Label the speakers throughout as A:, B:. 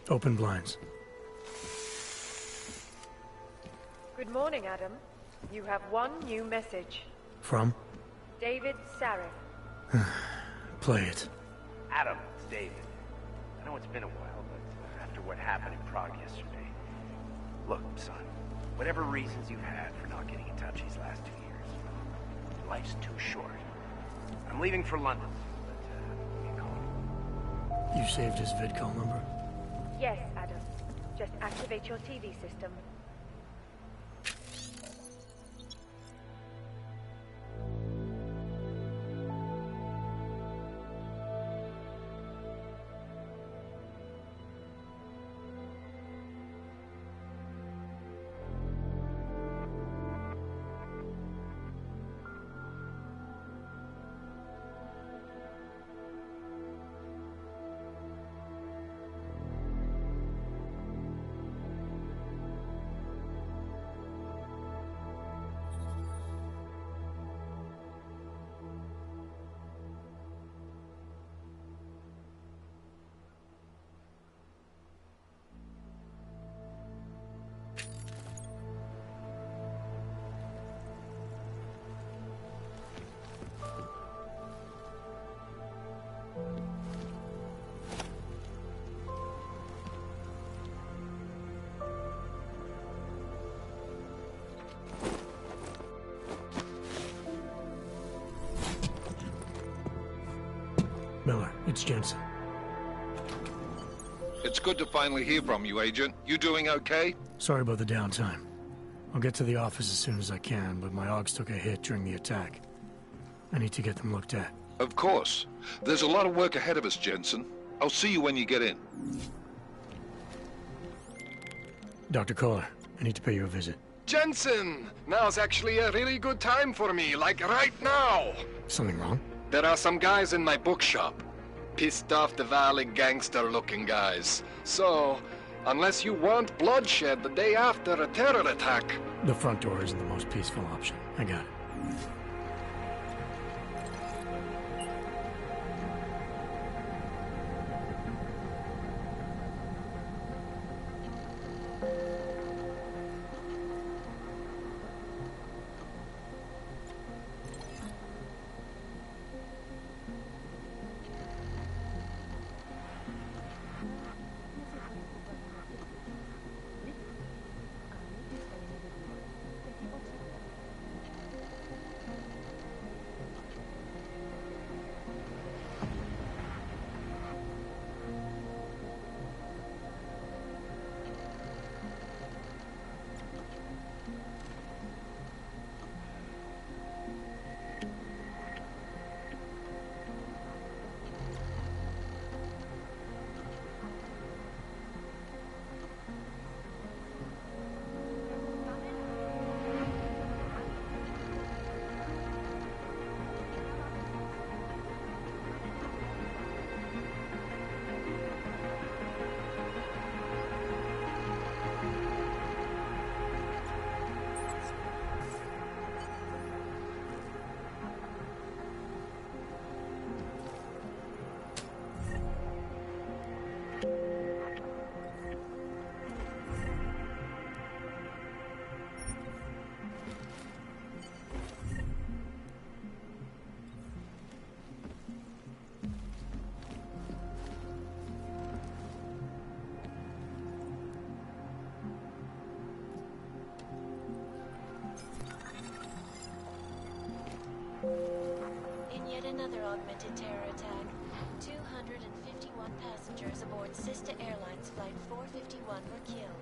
A: Open blinds.
B: Good morning, Adam. You have one new message.
A: From?
B: David Sareth.
A: Play it.
C: Adam, it's David. I know it's been a while, but after what happened in Prague yesterday... Look, son, whatever reasons you've had for not getting in touch these last 2 years, life's too short. I'm leaving for London, but, you call.
A: You saved his vidcall number?
B: Yes, Adam. Just activate your TV system.
A: Miller, it's Jensen.
D: It's good to finally hear from you, Agent. You doing okay?
A: Sorry about the downtime. I'll get to the office as soon as I can, but my Augs took a hit during the attack. I need to get them looked at.
D: Of course. There's a lot of work ahead of us, Jensen. I'll see you when you get in.
A: Dr. Kohler, I need to pay you a visit.
E: Jensen! Now's actually a really good time for me, like right now!
A: Something wrong?
E: There are some guys in my bookshop. Pissed off the Valley gangster-looking guys. So, unless you want bloodshed the day after a terror attack...
A: The front door isn't the most peaceful option. I got it.
F: In yet another augmented terror attack, 251 passengers aboard Sister Airlines Flight 451 were killed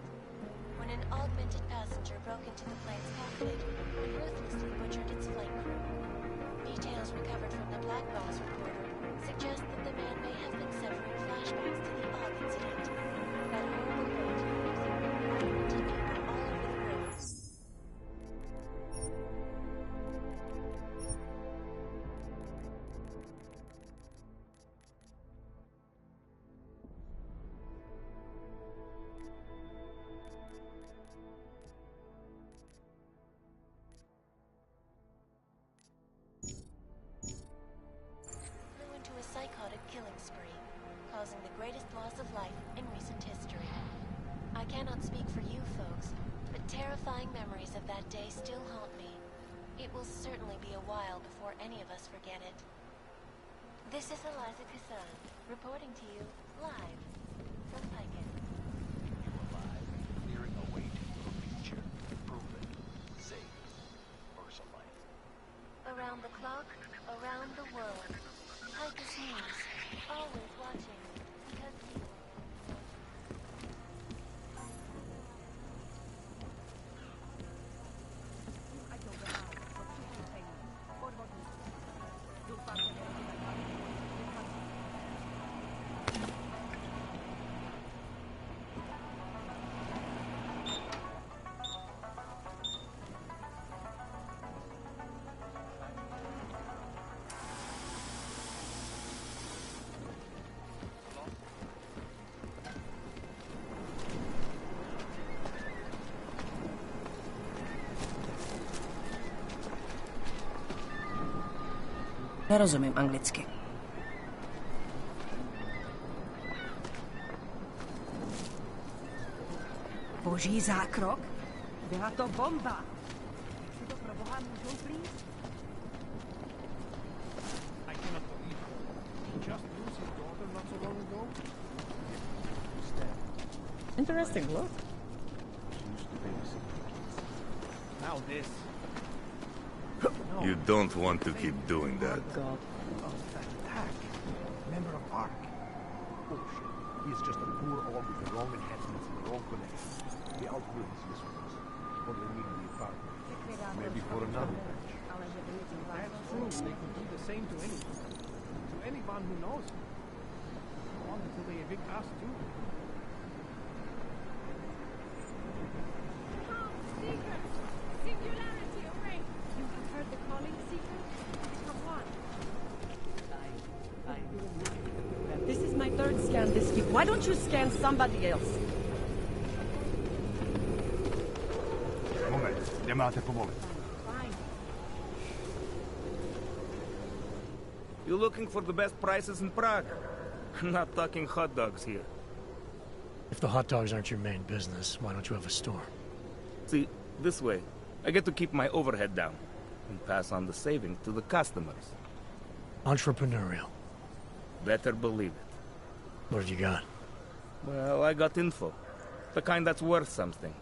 F: when an augmented passenger broke into the plane's cockpit and ruthlessly butchered its flight crew. Details recovered from the Black Box reporter suggest that the man may have been severing flashbacks to the Aug incident. That horrible boat leaves augmented people all over the road. Flew into a psychotic killing spree. causing the greatest loss of life in recent history. I cannot speak for you folks, but terrifying memories of that day still haunt me. It will certainly be a while before any of us forget it. This is Eliza Kassan, reporting to you live from Piken.
C: You alive, clearing a way to your future. Proven. Safe. Versa life.
F: Around the clock, around the world. Picus News, always watching, because you...
G: Nerozumím anglicky. Boží zákrok? Byla to bomba. Si to pro boha můžou plíst?
H: I cannot believe it. He just lose his daughter not so long ago?
G: Interesting look.
H: She used to babysit the kids. Now this.
I: You don't want to keep doing that.
G: God.
H: Oh, that attack. Member of ARC. Bullshit. He is just a poor orb with the wrong enhancements and the wrong connections. He outgrew his usefulness. Only needed the apartment. Maybe for another match. That's true. They could do the same to anyone. To anyone who knows him. Go on until they evict us too.
G: This is my third scan this week. Why don't you scan somebody else?
H: Moment. Nemáte povolit.
J: You looking for the best prices in Prague? Not talking hot dogs here.
A: If the hot dogs aren't your main business, why don't you have a store?
J: See, this way, I get to keep my overhead down and pass on the savings to the customers.
A: Entrepreneurial.
J: Better believe it.
A: What have you got?
J: Well, I got info. The kind that's worth something.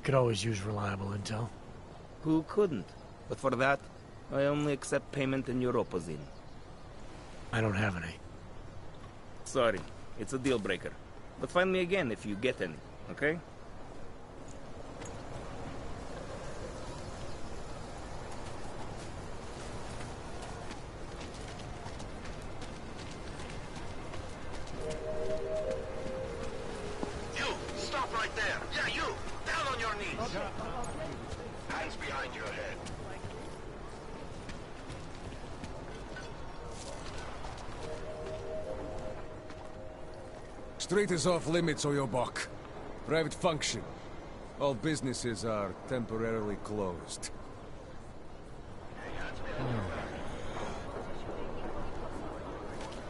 A: Could always use reliable intel.
J: Who couldn't? But for that, I only accept payment in Europozine.
A: I don't have any.
J: Sorry, it's a deal breaker. But find me again if you get any, okay?
K: Street is off limits, Oyobok. Private function. All businesses are temporarily closed.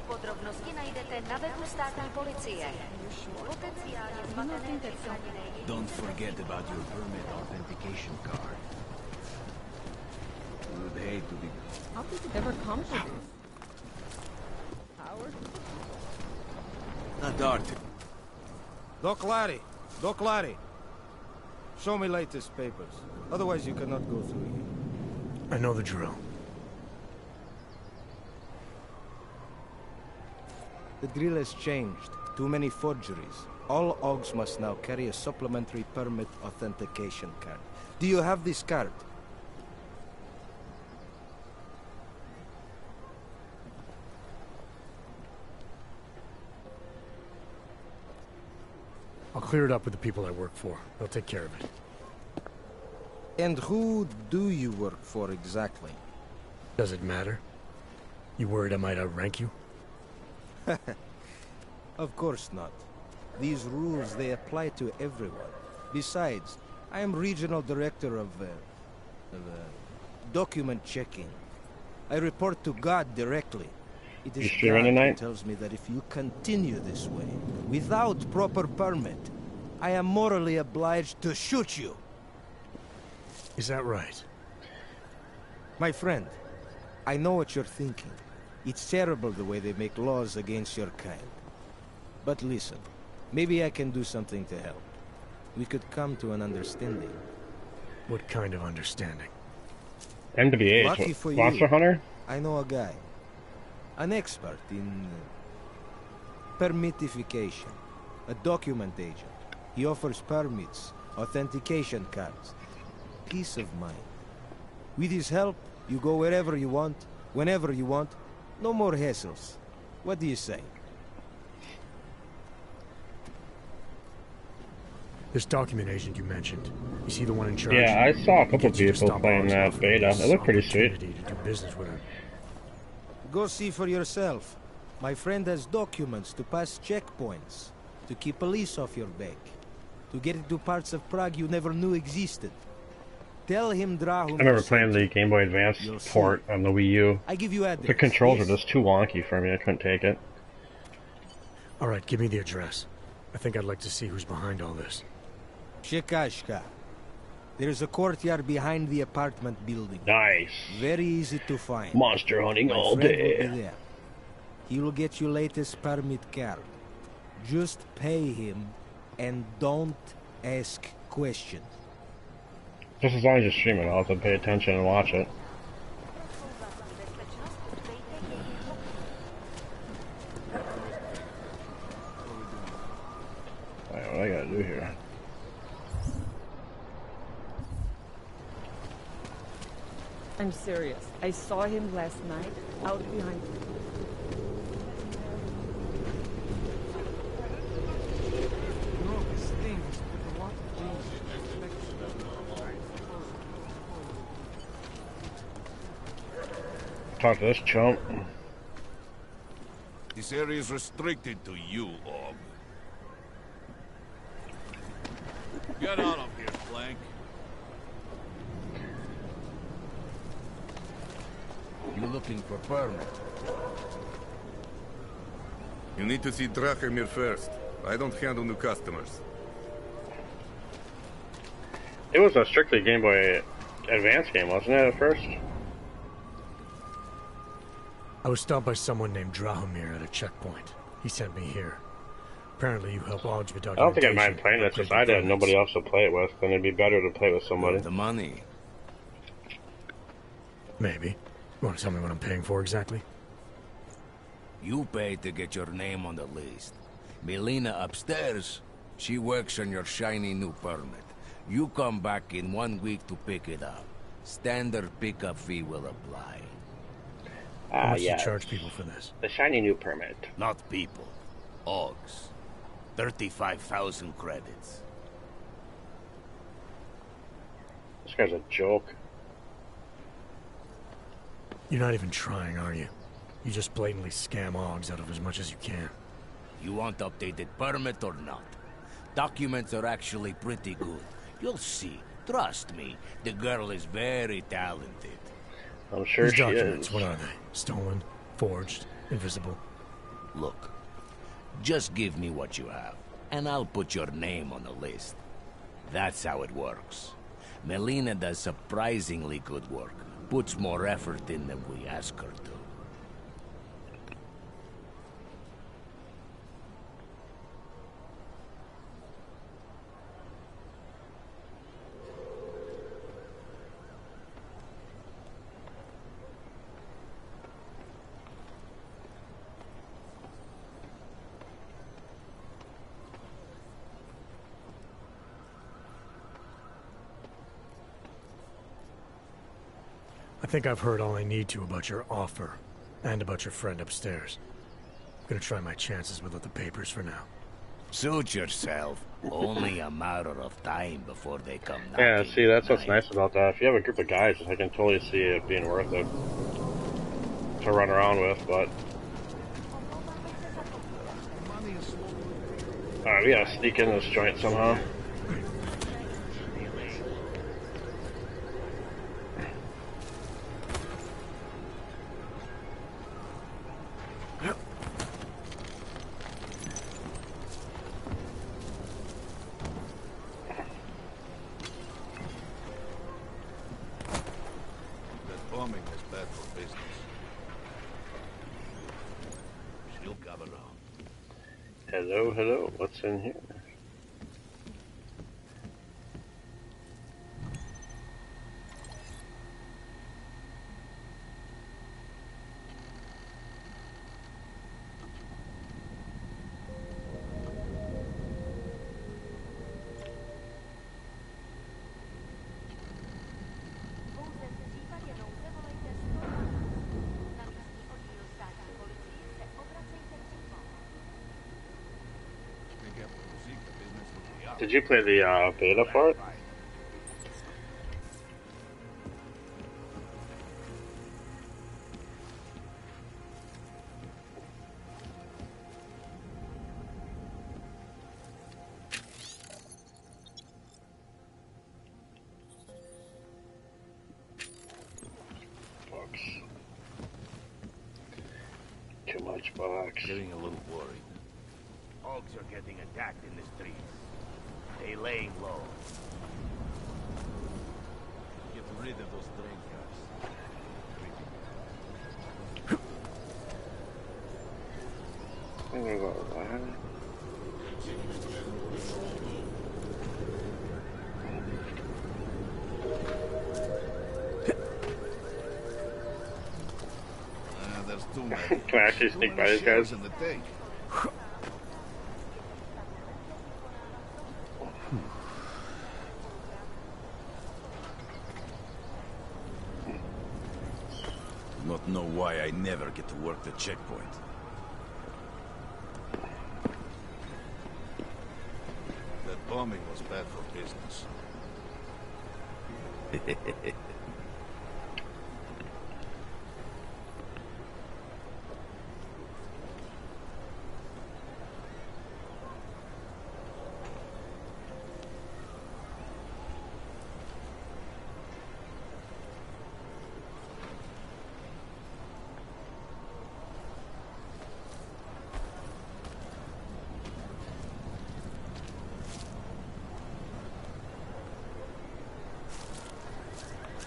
L: Podrobnosti najdete na webu státní policie. Potenciálně zmatené zraněné.
C: Don't forget about your permit authentication card. Would hate to be...
G: How did it ever come to this? Howard?
C: Not Dart.
M: Doc Larry. Show me latest papers. Otherwise you cannot go through here.
A: I know the drill.
M: The drill has changed. Too many forgeries. All OGs must now carry a supplementary permit authentication card. Do you have this card?
A: I'll clear it up with the people I work for. They'll take care of it.
M: And who do you work for exactly?
A: Does it matter? You worried I might outrank you?
M: Of course not. These rules, they apply to everyone. Besides, I am regional director of document checking. I report to God directly. It
N: You
M: is
N: streaming
M: God who
N: tonight?
M: tells me that if you continue this way, without proper permit, I am morally obliged to shoot you.
A: Is that right?
M: My friend, I know what you're thinking. It's terrible the way they make laws against your kind. But listen, maybe I can do something to help. We could come to an understanding.
A: What kind of understanding?
N: MWH,
M: Lucky for
N: Monster
M: you,
N: Hunter?
M: I know a guy. An expert in permitification. A document agent. He offers permits, authentication cards. Peace of mind. With his help, you go wherever you want, whenever you want. No more hassles. What do you say?
A: This document agent you mentioned, is he the one in charge?
N: Yeah, I saw a couple
A: Gets you to
N: people
A: stop
N: playing
A: Ogs
N: that
A: off
N: beta.
A: this
N: It looked pretty sweet.
A: opportunity to do business with him.
M: Go see for yourself. My friend has documents to pass checkpoints, to keep police off your back, to get into parts of Prague you never knew existed. Tell him Drahum.
N: I remember playing the Game Boy Advance port on the Wii U.
M: I give you address.
N: The controls
M: Yes?
N: were just too wonky for me. I couldn't take it.
A: All right, give me the address. I think I'd like to see who's behind all this.
M: Shekashka. There's a courtyard behind the apartment building.
N: Nice.
M: Very easy to find.
N: Monster hunting
M: My
N: all
M: friend
N: day.
M: will be there. He will get you latest permit card. Just pay him and don't ask questions.
N: Just as long as you're streaming, I'll have to pay attention and watch it. Alright, what I gotta do here?
G: I'm serious. I saw him last night out behind.
N: Talk to this chump.
O: This area is restricted to you, Og. Get out of here, Blank.
H: You looking for permit?
I: You need to see Drahomir first. I don't handle new customers.
N: It was a strictly Game Boy Advance game, wasn't it, at first?
A: I was stopped by someone named Drahomir at a checkpoint. He sent me here. Apparently you help Ogs with
N: I don't think I
A: documentation.
N: mind playing this if I had nobody else to play it with. Then it'd be better to play with somebody.
H: The money.
A: Maybe. You want to tell me what I'm paying for exactly?
H: You pay to get your name on the list. Melina upstairs, she works on your shiny new permit. You come back in 1 week to pick it up. Standard pickup fee will apply.
A: How much do
N: yeah.
A: you charge people for this?
N: The shiny new permit.
H: Not people. Ogs. 35,000 credits.
N: This guy's a joke.
A: You're not even trying, are you? You just blatantly scam Ogs out of as much as you can.
H: You want updated permit or not? Documents are actually pretty good. You'll see. Trust me, the girl is very talented.
N: I'm sure
A: These
N: she
A: documents,
N: is.
A: what are they? Stolen? Forged? Invisible?
H: Look, just give me what you have, and I'll put your name on the list. That's how it works. Melina does surprisingly good work. Puts more effort in than we ask her to.
A: I think I've heard all I need to about your offer, and about your friend upstairs. I'm gonna try my chances without the papers for now.
H: Suit yourself. Only a matter of time before they come knocking.
N: Yeah, see, that's what's nice about that. If you have a group of guys, I can totally see it being worth it to run around with, but... Alright, we gotta sneak in this joint somehow.
O: bombing was bad for business. She'll come around.
N: Hello, hello. What's in here? Did you play the beta for it? Box. Too much box.
O: Getting a little worried.
H: Hogs are getting attacked in the streets. They laying low.
O: Get rid of those train cars.
N: I'm gonna go around.
O: There's too many.
N: Can I actually sneak by these guys?
O: In the tank.
P: Not know why I never get to work the checkpoint.
O: That bombing was bad for business.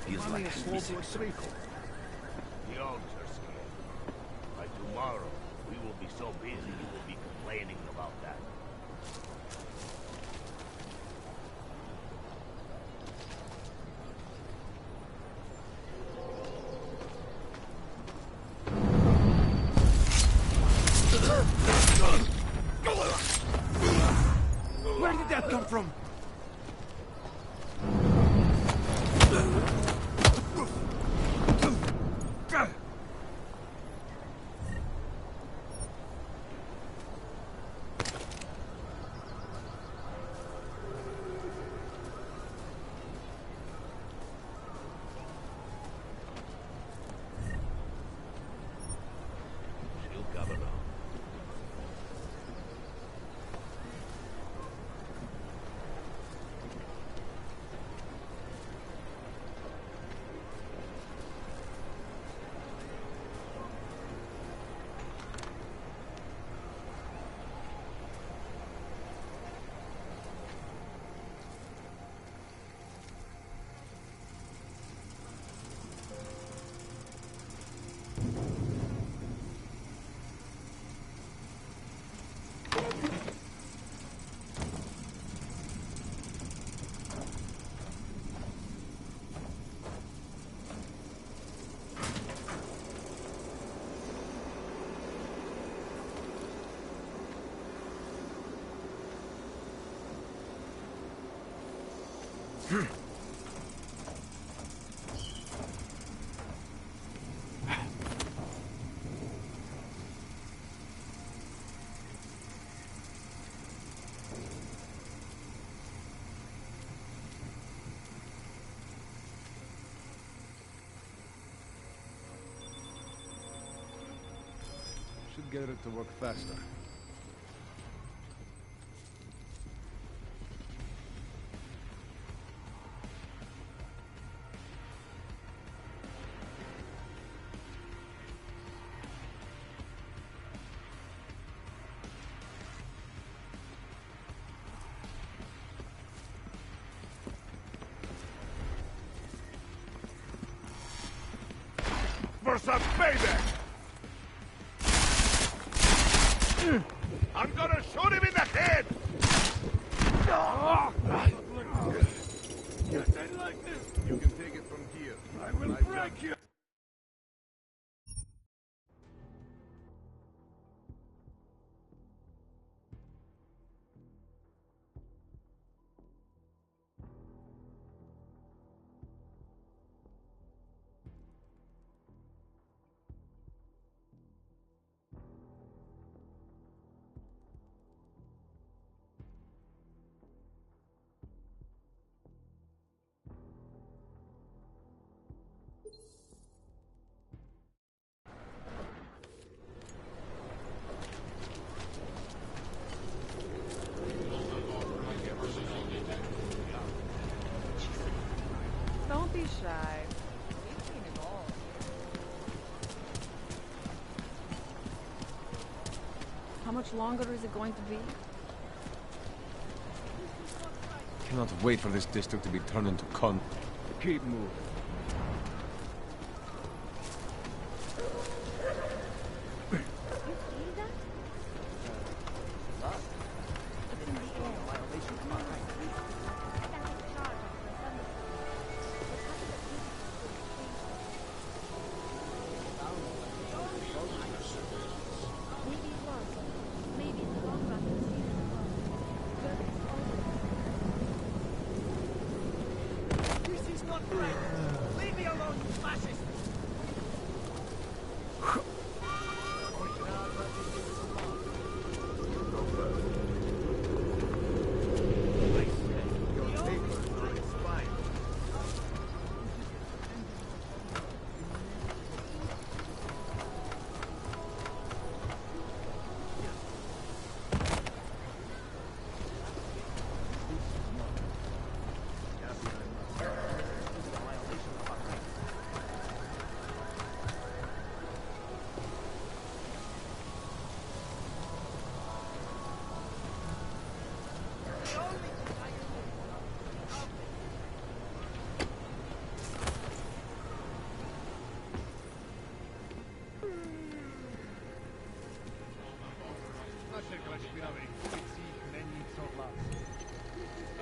H: Feels like I'm missing something. The Ogs are scared. By tomorrow, we will be so busy you will be complaining about that.
P: Where did that come from?
O: She'll come around.
K: Should get it to work faster.
H: some payback! I'm gonna shoot him in the head!
K: You can take it from here.
H: I will break you!
Q: Don't be shy. We've seen it all. How much longer is it going to be?
K: Cannot wait for this district to be turned into con. Keep moving.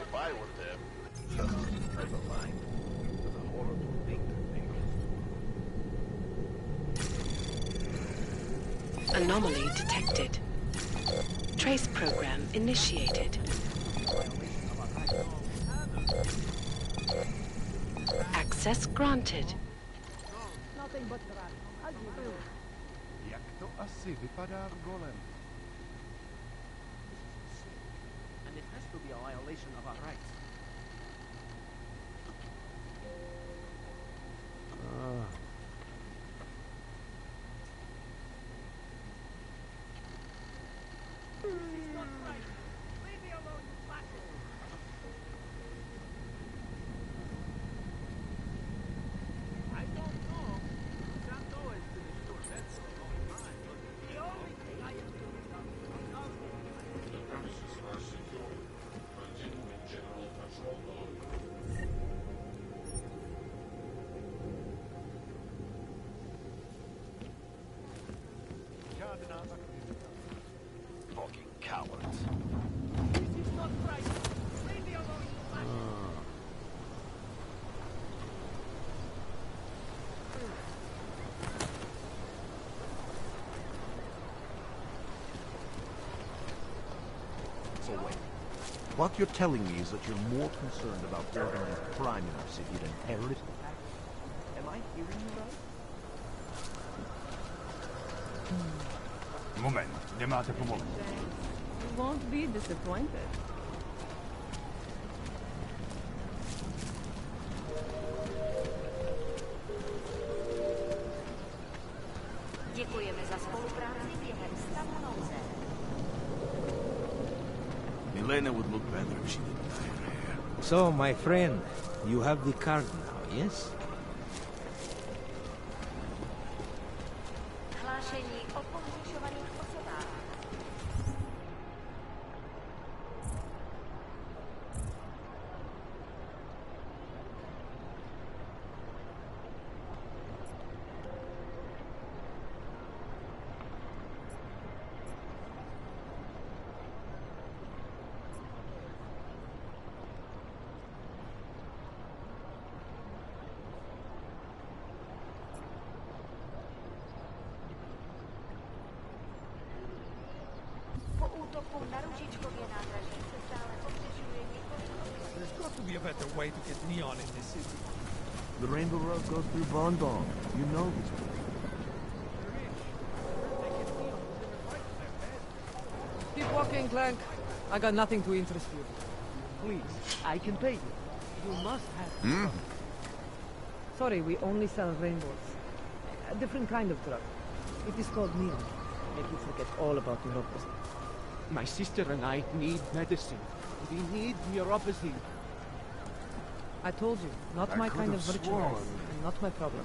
H: If I were them, I'd align with a horrible thing to think.
R: Anomaly detected. Trace program initiated. Access granted.
G: Nothing but that. As you do.
H: Jak to asi vypadá v golem?
S: And it has to be a violation of our rights. This is not right. Leave me alone, you bastard. I don't know. Santo has been assured that for a long time. The only thing I am doing is
T: Premises are secure. Continuing general patrol mode.
H: Fucking cowards.
S: This is not right. Leave me alone, you bastard.
H: So wait. What you're telling me is that you're more concerned about organized crime in our city than terrorist attacks? Am I hearing you right?
U: Moment, nemáte pomoc.
Q: You won't be disappointed.
L: Děkujeme za spolupráci během stavu nouze.
P: Milena would look better if she didn't dye her hair.
M: So, my friend, you have the card now, yes?
L: Hlášení o pohřešovaných osobách. Na ručičkově nádraží se stále pobřežuje několik
S: There's got to be a better way to get neon in this city.
H: The Rainbow Road goes through Bon Bon. You know this place.
G: Keep walking, Clank. I got nothing to interest you.
S: Please, I can pay you. You must have
G: Sorry, we only sell rainbows. A different kind of drug. It is called neon. Make you forget all about neuropathy.
S: My sister and I need medicine. We need neuropathy.
G: I told you, not
H: I
G: my
H: could
G: kind of
H: have
G: merchandise,
H: sworn.
G: and not my problem.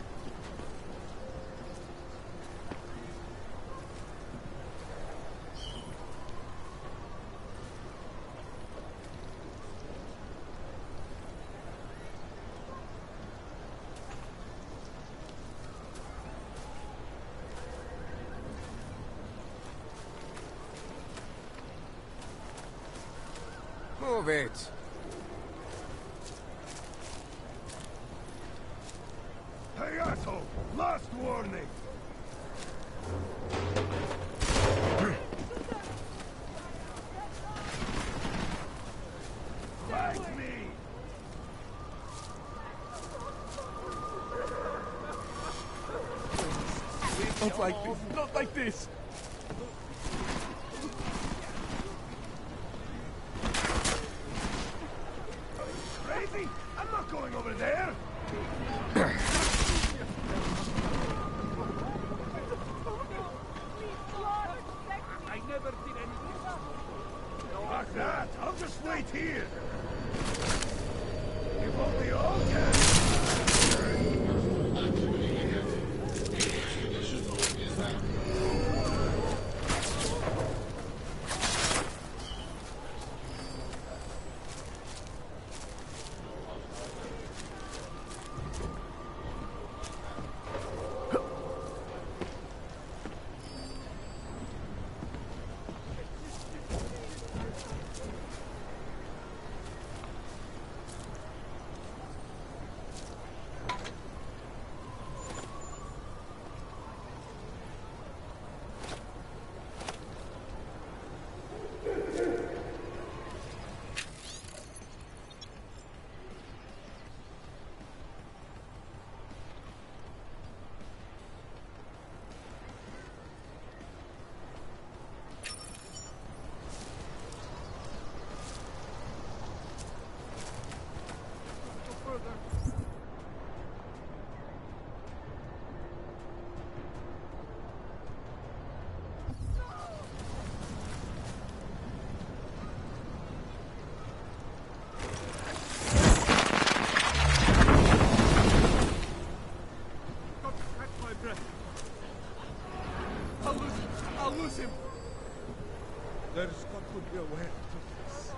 K: Move it.
H: Hey, asshole! Last warning! Fight me!
S: Not like this. Not like this.
H: Crazy? I'm not going over there!
S: I never did anything.
H: Like that! I'll just wait here! If only all can!
S: I'll lose him.
H: There's got to be a way to this.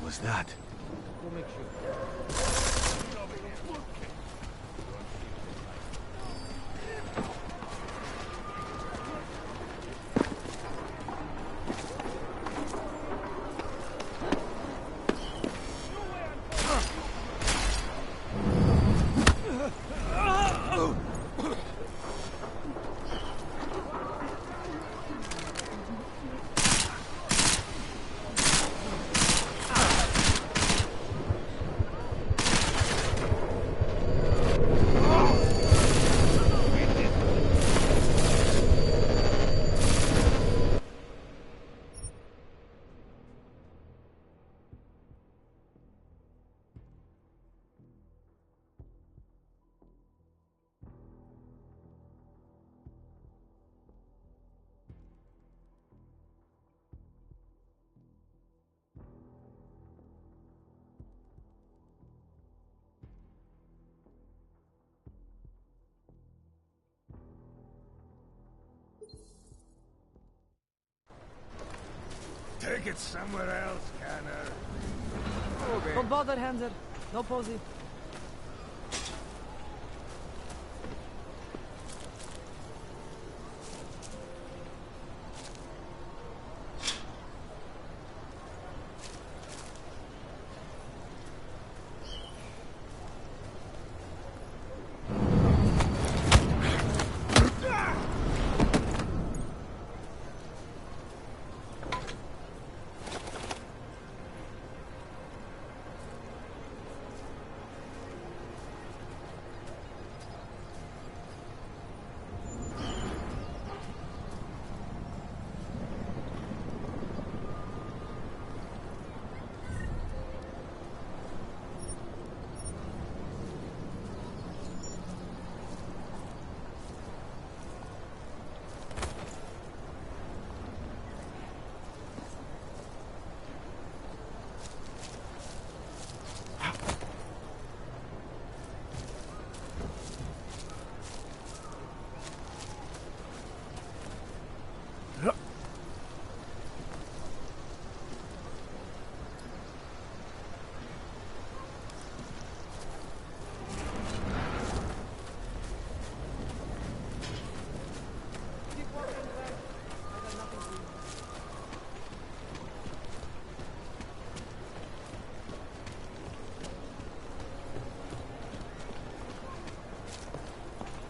K: Was that?
G: We'll make sure.
K: Take it somewhere else, Canner.
G: Okay. Don't bother, Hanser. No posy.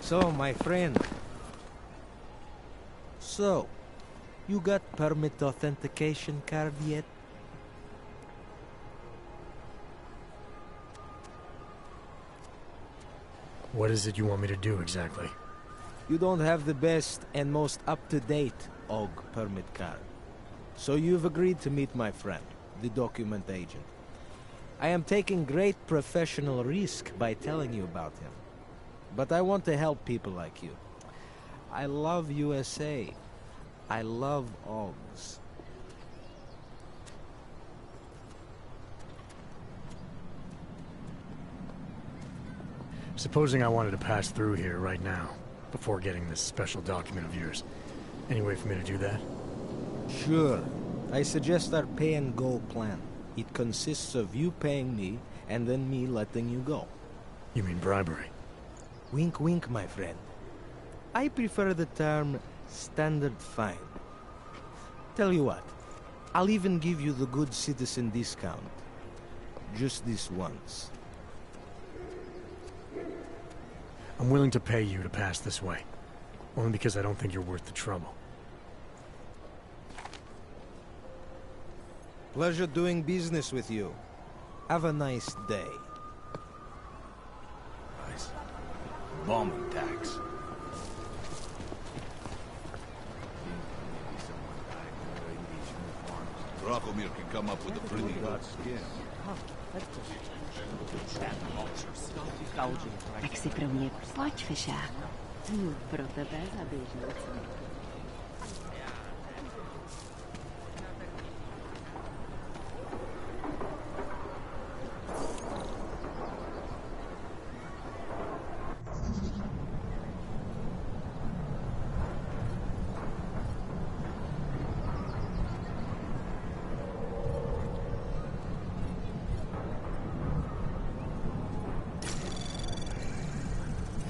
M: So, my friend. So, you got permit authentication card yet?
A: What is it you want me to do exactly?
M: You don't have the best and most up-to-date OG permit card. So you've agreed to meet my friend, the document agent. I am taking great professional risk by telling you about him. But I want to help people like you. I love USA. I love OGs.
A: Supposing I wanted to pass through here right now, before getting this special document of yours. Any way for me to do that?
M: Sure. I suggest our pay-and-go plan. It consists of you paying me, and then me letting you go.
A: You mean bribery?
M: Wink, wink, my friend. I prefer the term standard fine. Tell you what, I'll even give you the good citizen discount. Just this once.
A: I'm willing to pay you to pass this way. Only because I don't think you're worth the trouble.
M: Pleasure doing business with you. Have a nice day.
P: Nice. Bombing tax.
O: Dracomir can come up with a pretty good skin.
R: Tak si pro mě pojď, Fišák. Pro tebe za běžnou cenu.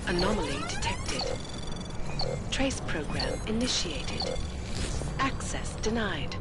R: Anomaly detected. Trace program initiated. Access denied.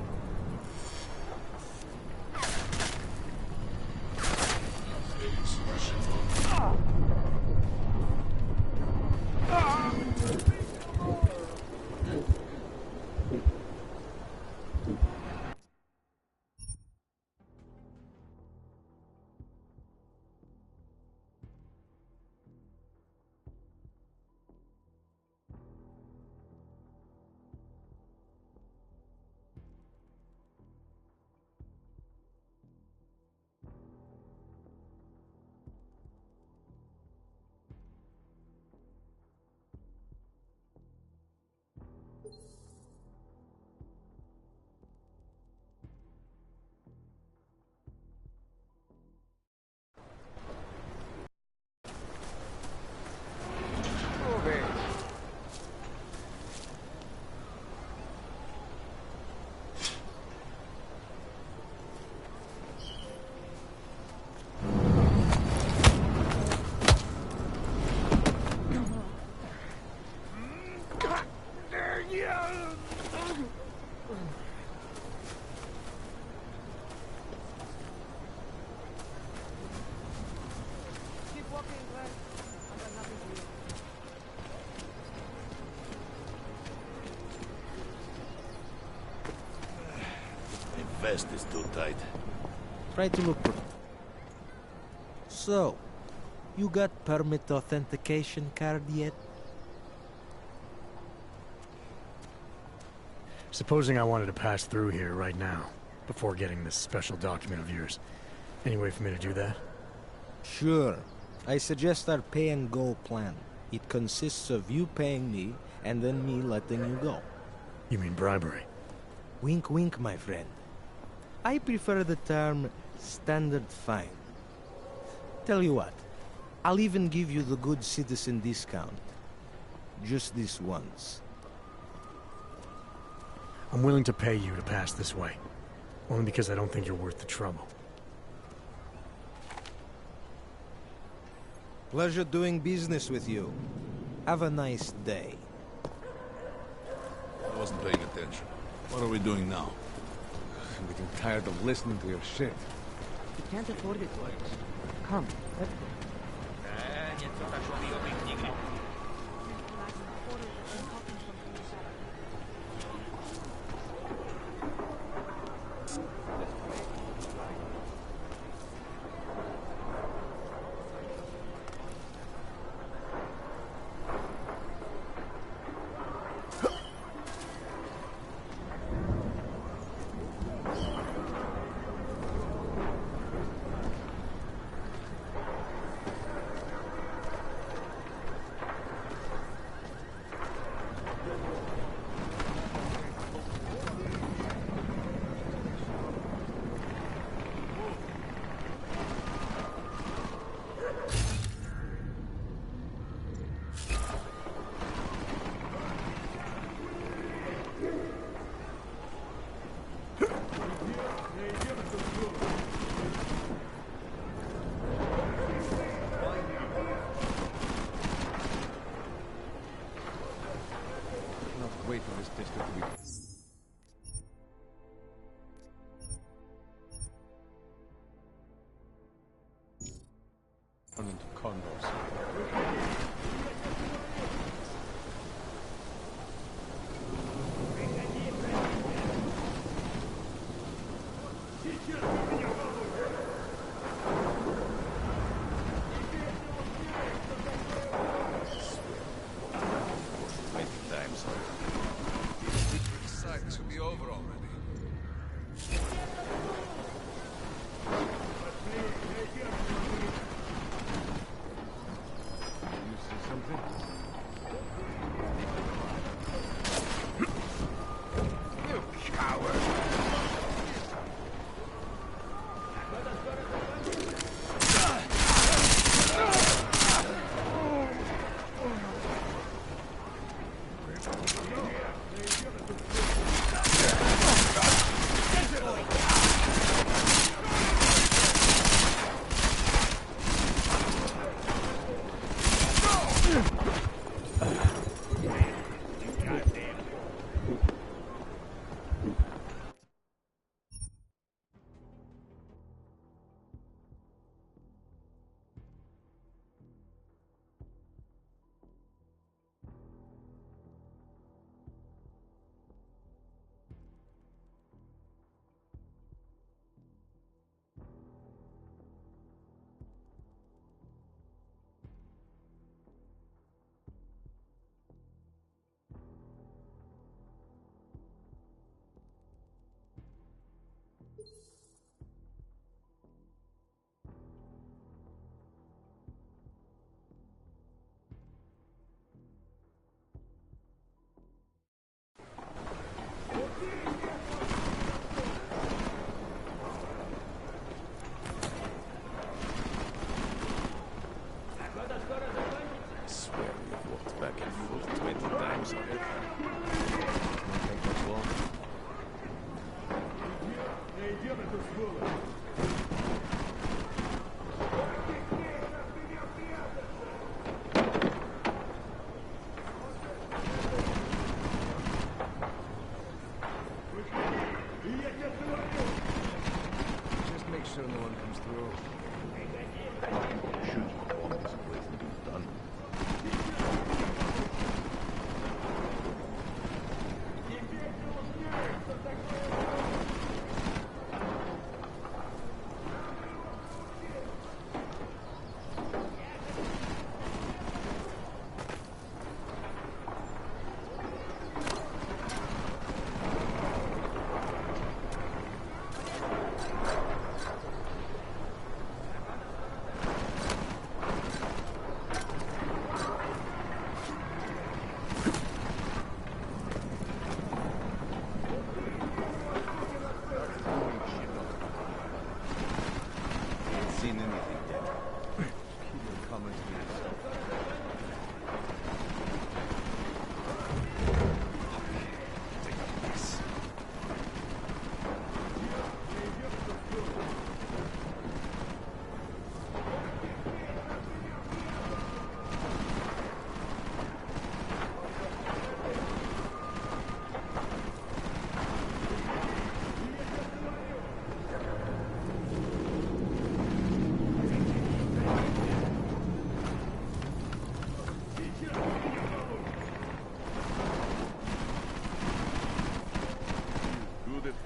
O: vest is too tight.
M: Try to look... So, you got permit authentication card yet?
A: Supposing I wanted to pass through here right now, before getting this special document of yours. Any way for me to do that?
M: Sure. I suggest our pay-and-go plan. It consists of you paying me, and then me letting you go.
A: You mean bribery?
M: Wink, wink, my friend. I prefer the term standard fine. Tell you what, I'll even give you the good citizen discount. Just this once.
A: I'm willing to pay you to pass this way. Only because I don't think you're worth the trouble.
M: Pleasure doing business with you. Have a nice day.
O: I wasn't paying attention. What are we doing now?
K: I'm getting tired of listening to your shit.
G: You can't afford it, Boris. Come, let's go.
K: Wait for this district to be... Turn into condors.
O: Should be over already.
K: You see something?
O: You coward!
K: Just make sure no one comes through.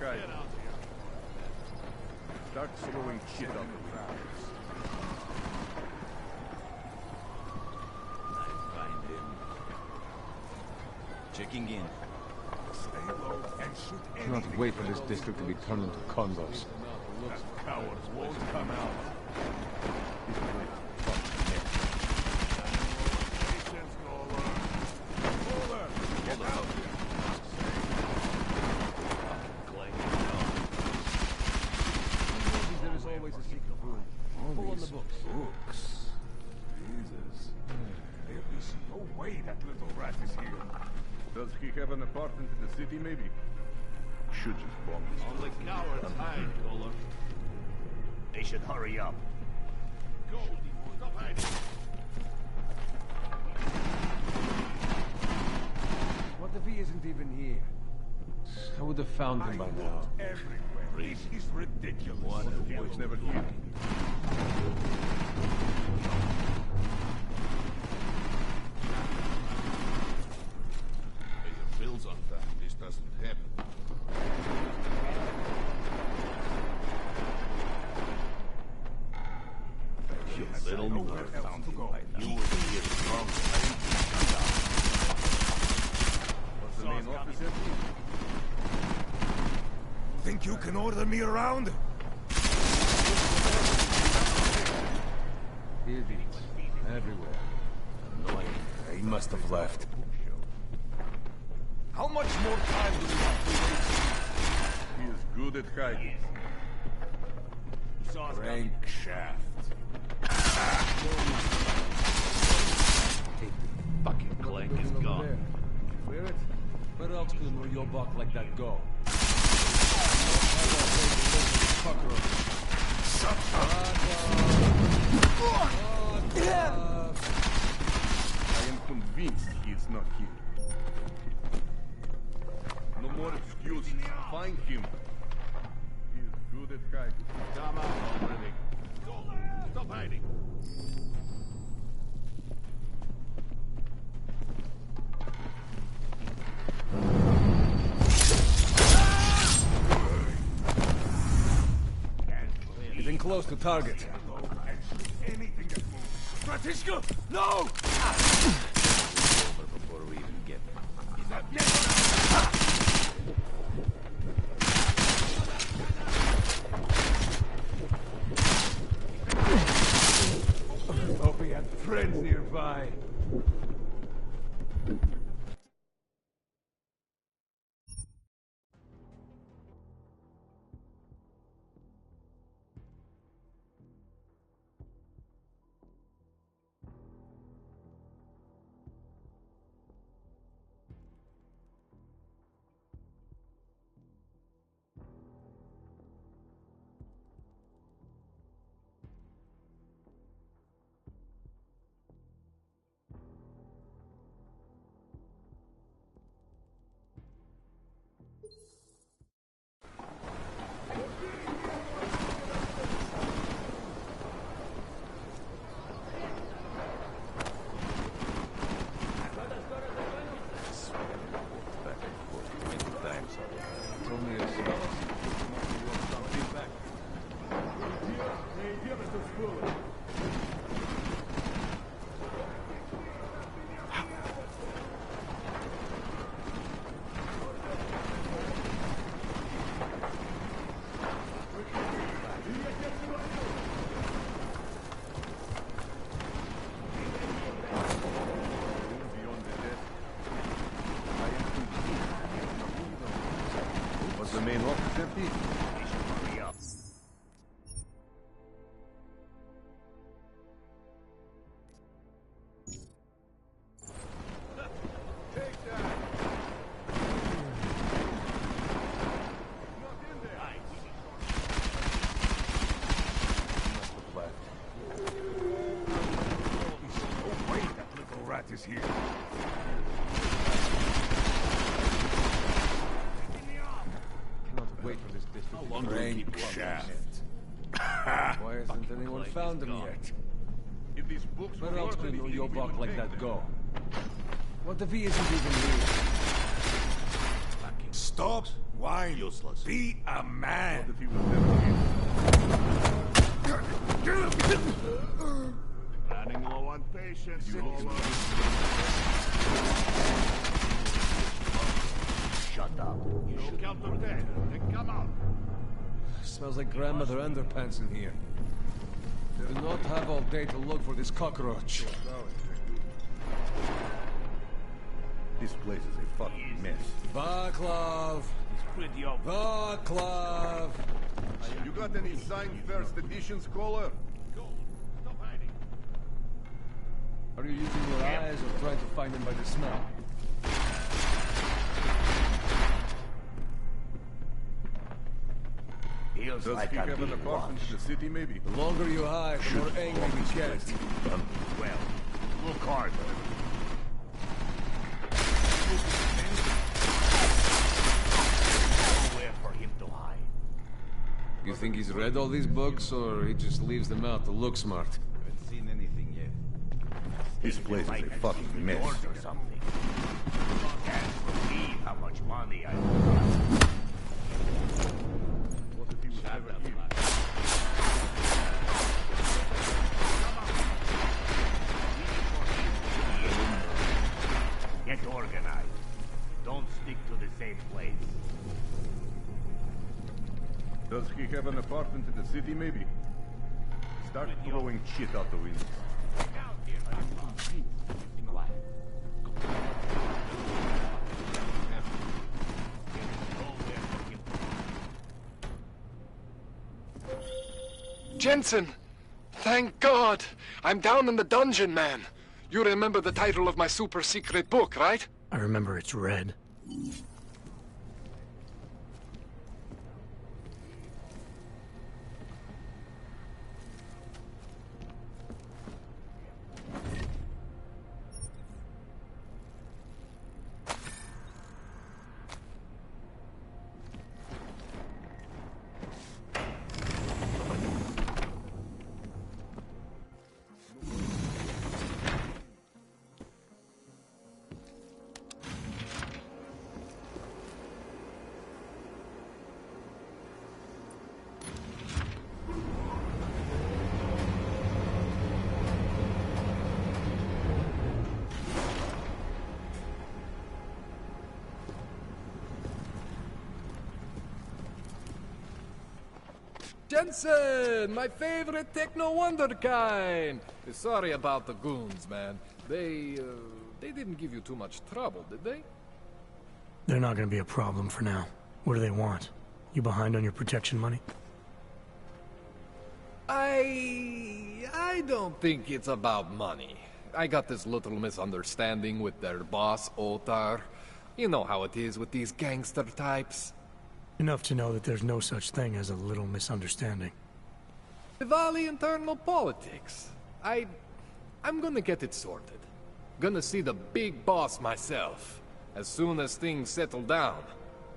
I: Hyde. Start throwing shit out the window.
P: Checking in.
H: Stay low and shoot
K: Cannot wait for this district to be turned into condos.
H: The cowards won't come out.
K: There is always a secret room. Pull on the books.
H: Jesus. There is no way that little rat is here.
I: Does he have an apartment in the city, maybe? Should just bomb this.
S: Only cowards hide, Kohler.
C: They should hurry up.
S: Go! Stop hiding!
K: What if he isn't even here? I would have found him by now.
H: Everywhere. This is ridiculous.
I: He was never here.
O: Pay your bills on time. This doesn't happen.
C: You little nerd found him by now. You were here strong.
I: What's the main office empty?
H: Think you can order me around?
K: Idiots. Everywhere. Annoying. He must have left.
H: How much more time do we have?
I: He is good at hiding.
H: Rank shaft.
S: Fucking clank is gone.
K: Clear it? Where else could your buck like that go?
I: I am convinced he is not here. No more excuses. Find him. He is good at hiding.
S: Come out already. Kohler, stop hiding.
K: Getting close to target.
H: Anything that moves.
K: Francisco! No!
P: Over before we even get
K: Hope he had friends nearby.
I: Was the main office empty?
C: Hurry up.
H: No way that little rat is here.
K: Cannot wait for this district to
H: Rank shaft.
K: Why hasn't anyone found him yet?
I: If these books
K: Where
I: were
K: else
I: ordered,
K: could
I: he
K: your
I: would
K: buck like
I: take
K: that
I: them.
K: go? What if he isn't even here?
H: Fucking
O: Stop whining. Useless. Be a man.
H: What if he was never
O: Running low on patience. Shut up. You should counter dead. Then come out.
K: Smells like grandmother underpants in here. Do not have all day to look for this cockroach.
H: This place is a fucking mess.
K: Vaclav! Vaclav!
H: You got any signed first editions, caller?
K: Are you using your eyes or trying to find them by the smell?
H: Does he have an apartment in the city, maybe?
K: The longer you hide, the more angry we get.
O: Well, look hard. Nowhere for him to hide.
K: You think he's read all these books, or he just leaves them out to look smart?
O: Haven't seen anything yet.
H: This place is a fucking mess.
O: Or something. You can't believe how much money I have. Get organized. Don't stick to the same place.
H: Does he have an apartment in the city, maybe? Start throwing shit out the window.
E: Jensen! Thank God! I'm down in the dungeon, man. You remember the title of my super secret book, right?
A: I remember it's red.
U: Jensen, my favorite techno wonderkind. Sorry about the goons, man. They didn't give you too much trouble, did they?
A: They're not gonna be a problem for now. What do they want? You behind on your protection money?
U: I don't think it's about money. I got this little misunderstanding with their boss, Otar. You know how it is with these gangster types.
A: Enough to know that there's no such thing as a little misunderstanding.
U: Diwali internal politics. I'm gonna get it sorted. Gonna see the big boss myself. As soon as things settle down.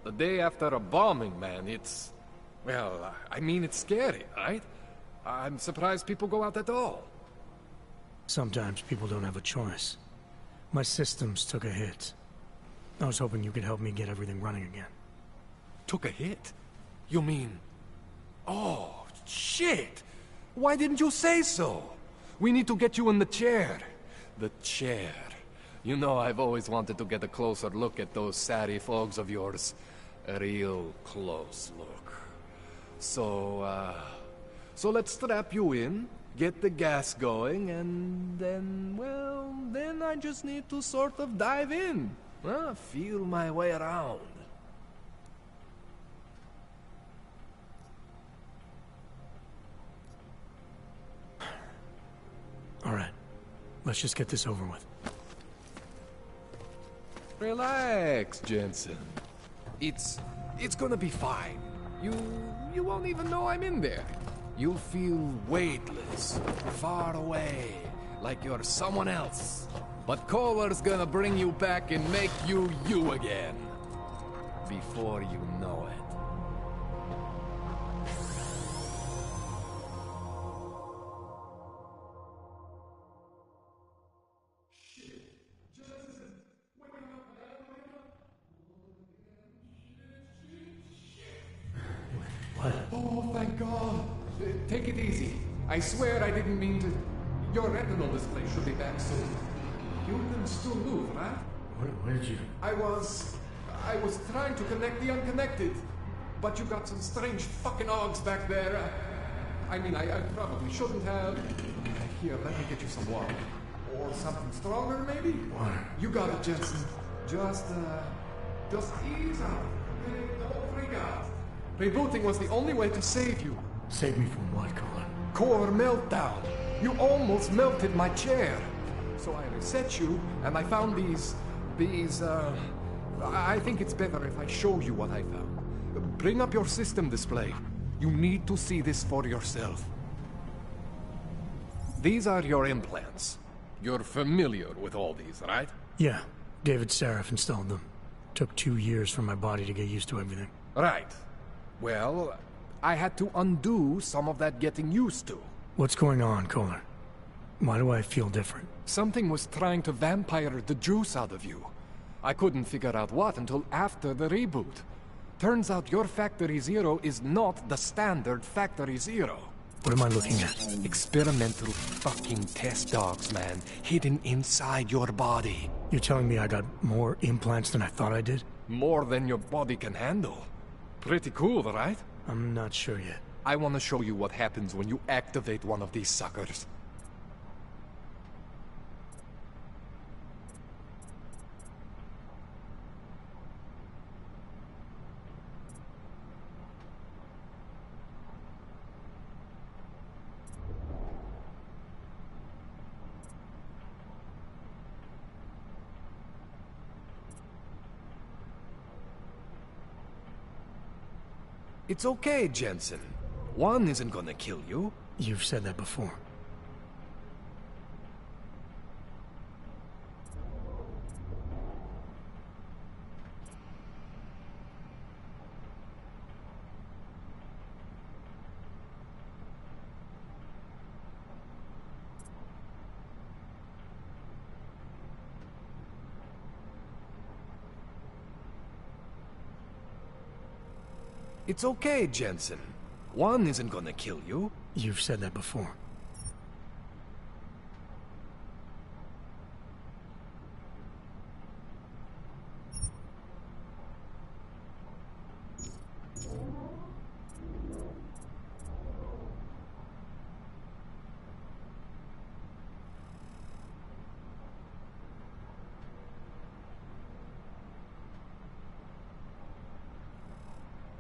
U: The day after a bombing, man, it's... Well, I mean, it's scary, right? I'm surprised people go out at all.
A: Sometimes people don't have a choice. My systems took a hit. I was hoping you could help me get everything running again.
U: Took a hit? You mean... Oh, shit! Why didn't you say so? We need to get you in the chair. The chair. You know, I've always wanted to get a closer look at those Sari fogs of yours. A real close look. So let's strap you in, get the gas going, and then, well, then I just need to sort of dive in. Feel my way around.
A: All right, let's just get this over with.
U: Relax, Jensen. It's gonna be fine. You won't even know I'm in there. You'll feel weightless, far away, like you're someone else. But Kohler's gonna bring you back and make you you again. Before you know it. take it easy. I swear I didn't mean to... Your retinal display should be back soon. You can still move, right?
A: Where did you...
U: I was trying to connect the unconnected. But you got some strange fucking ogs back there. I probably shouldn't have. Here, let me get you some water. Or something stronger, maybe?
A: Water.
U: You got it, Jensen. Just ease up. Okay? Don't freak out. Rebooting was the only way to save you.
A: Save me from what, Colin?
U: Core meltdown. You almost melted my chair. So I reset you, and I found these... I think it's better if I show you what I found. Bring up your system display. You need to see this for yourself. These are your implants. You're familiar with all these, right?
A: Yeah. David Sarif installed them. Took 2 years for my body to get used to everything.
U: Right. Well, I had to undo some of that getting used to.
A: What's going on, Kohler? Why do I feel different?
U: Something was trying to vampire the juice out of you. I couldn't figure out what until after the reboot. Turns out your Factory Zero is not the standard Factory Zero.
A: What am I looking at?
U: Experimental fucking test dogs, man. Hidden inside your body.
A: You're telling me I got more implants than I thought I did?
U: More than your body can handle. Pretty cool, right?
A: I'm not sure yet.
U: I want to show you what happens when you activate one of these suckers. It's okay, Jensen. One isn't gonna kill you.
A: You've said that before.
U: It's okay, Jensen. One isn't gonna kill you.
A: You've said that before.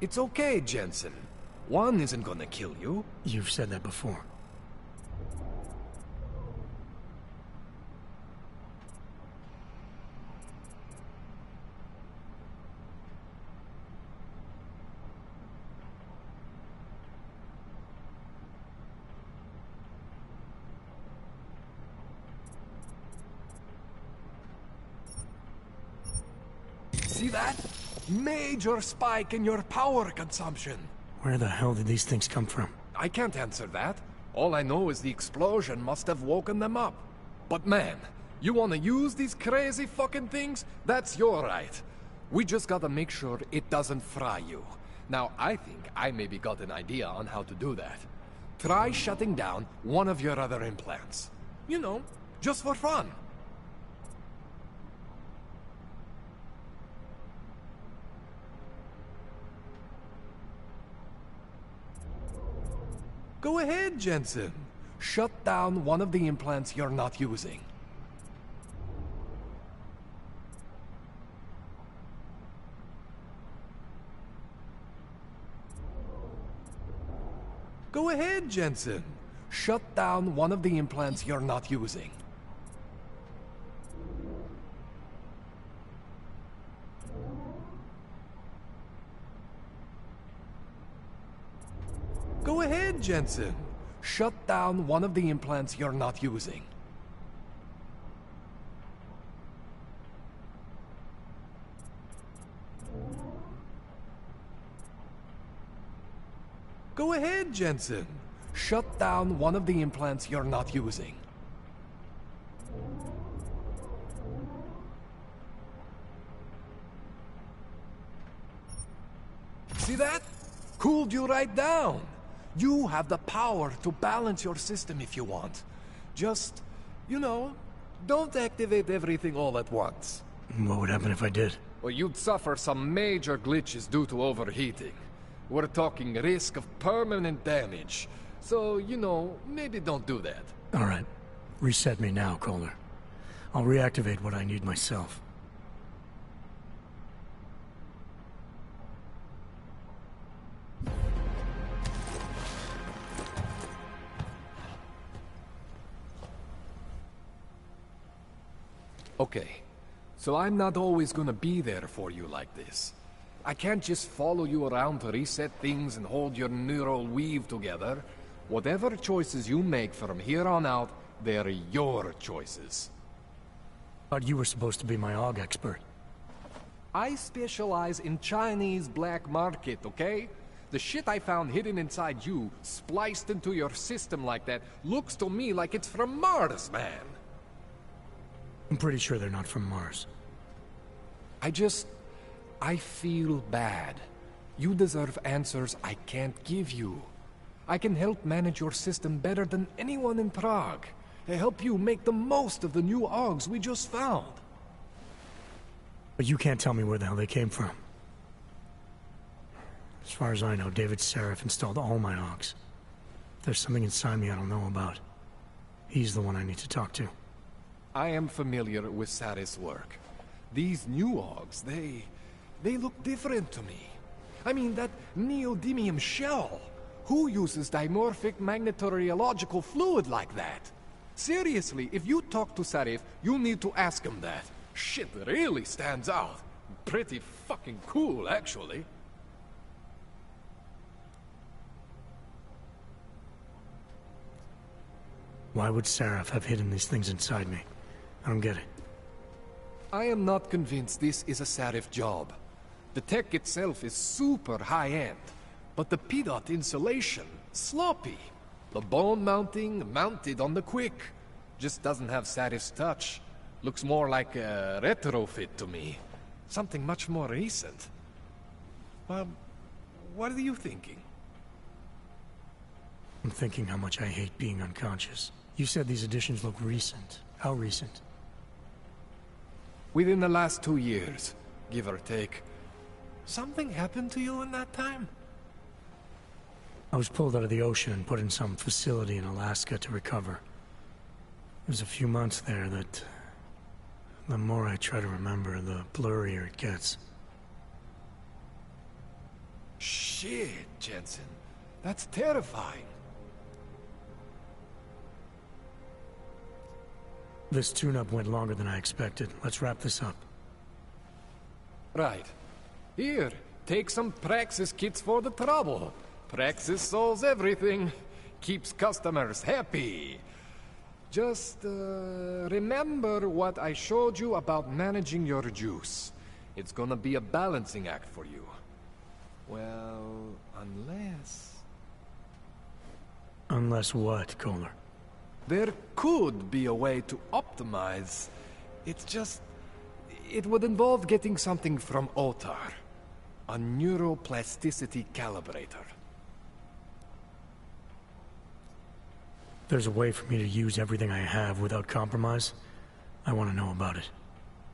U: It's okay, Jensen. One isn't gonna kill you.
A: You've said that before.
U: See that? Major spike in your power consumption.
A: Where the hell did these things come from?
U: I can't answer that. All I know is the explosion must have woken them up. But man, you wanna use these crazy fucking things? That's your right. We just gotta make sure it doesn't fry you. Now, I think I maybe got an idea on how to do that. Try shutting down one of your other implants. You know, just for fun. Go ahead, Jensen. Shut down one of the implants you're not using. Go ahead, Jensen. Shut down one of the implants you're not using. Go ahead, Jensen. Shut down one of the implants you're not using. Go ahead, Jensen. Shut down one of the implants you're not using. See that? Cooled you right down. You have the power to balance your system if you want. Just, you know, don't activate everything all at once.
A: What would happen if I did?
U: Well, you'd suffer some major glitches due to overheating. We're talking risk of permanent damage. So, you know, maybe don't do that.
A: All right. Reset me now, Kohler. I'll reactivate what I need myself.
U: Okay, so I'm not always gonna be there for you like this. I can't just follow you around to reset things and hold your neural weave together. Whatever choices you make from here on out, they're your choices.
A: Thought you were supposed to be my AUG expert.
U: I specialize in Chinese black market, okay? The shit I found hidden inside you, spliced into your system like that, looks to me like it's from Mars, man.
A: I'm pretty sure they're not from Mars.
U: I feel bad. You deserve answers I can't give you. I can help manage your system better than anyone in Prague. I help you make the most of the new AUGs we just found.
A: But you can't tell me where the hell they came from. As far as I know, David Sarif installed all my AUGs. There's something inside me I don't know about. He's the one I need to talk to.
U: I am familiar with Sarif's work. These new AUGs, they look different to me. I mean, that neodymium shell. Who uses dimorphic magnetorheological fluid like that? Seriously, if you talk to Sarif, you need to ask him that. Shit really stands out. Pretty fucking cool, actually.
A: Why would Sarif have hidden these things inside me? I don't get it.
U: I am not convinced this is a Sarif job. The tech itself is super high-end, but the PDOT insulation, sloppy. The bone mounting, mounted on the quick. Just doesn't have Sarif's touch. Looks more like a retrofit to me. Something much more recent. What are you thinking?
A: I'm thinking how much I hate being unconscious. You said these additions look recent. How recent?
U: Within the last 2 years, give or take. Something happened to you in that time?
A: I was pulled out of the ocean and put in some facility in Alaska to recover. There's a few months there that... the more I try to remember, the blurrier it gets.
U: Shit, Jensen. That's terrifying.
A: This tune-up went longer than I expected. Let's wrap this up.
U: Right. Here, take some Praxis kits for the trouble. Praxis solves everything. Keeps customers happy. Just, remember what I showed you about managing your juice. It's gonna be a balancing act for you. Well, unless...
A: Unless what, Kohler?
U: There could be a way to optimize. It's just... it would involve getting something from Otar. A neuroplasticity calibrator.
A: There's a way for me to use everything I have without compromise. I want to know about it.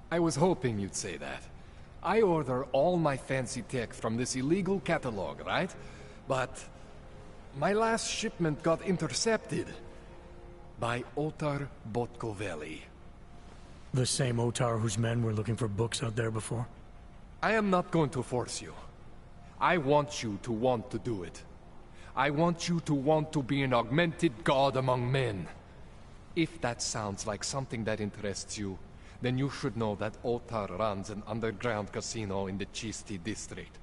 U: I was hoping you'd say that. I order all my fancy tech from this illegal catalog, right? But my last shipment got intercepted by Otar Botkoveli.
A: The same Otar whose men were looking for books out there before?
U: I am not going to force you. I want you to want to do it. I want you to want to be an augmented god among men. If that sounds like something that interests you, then you should know that Otar runs an underground casino in the Chisti district.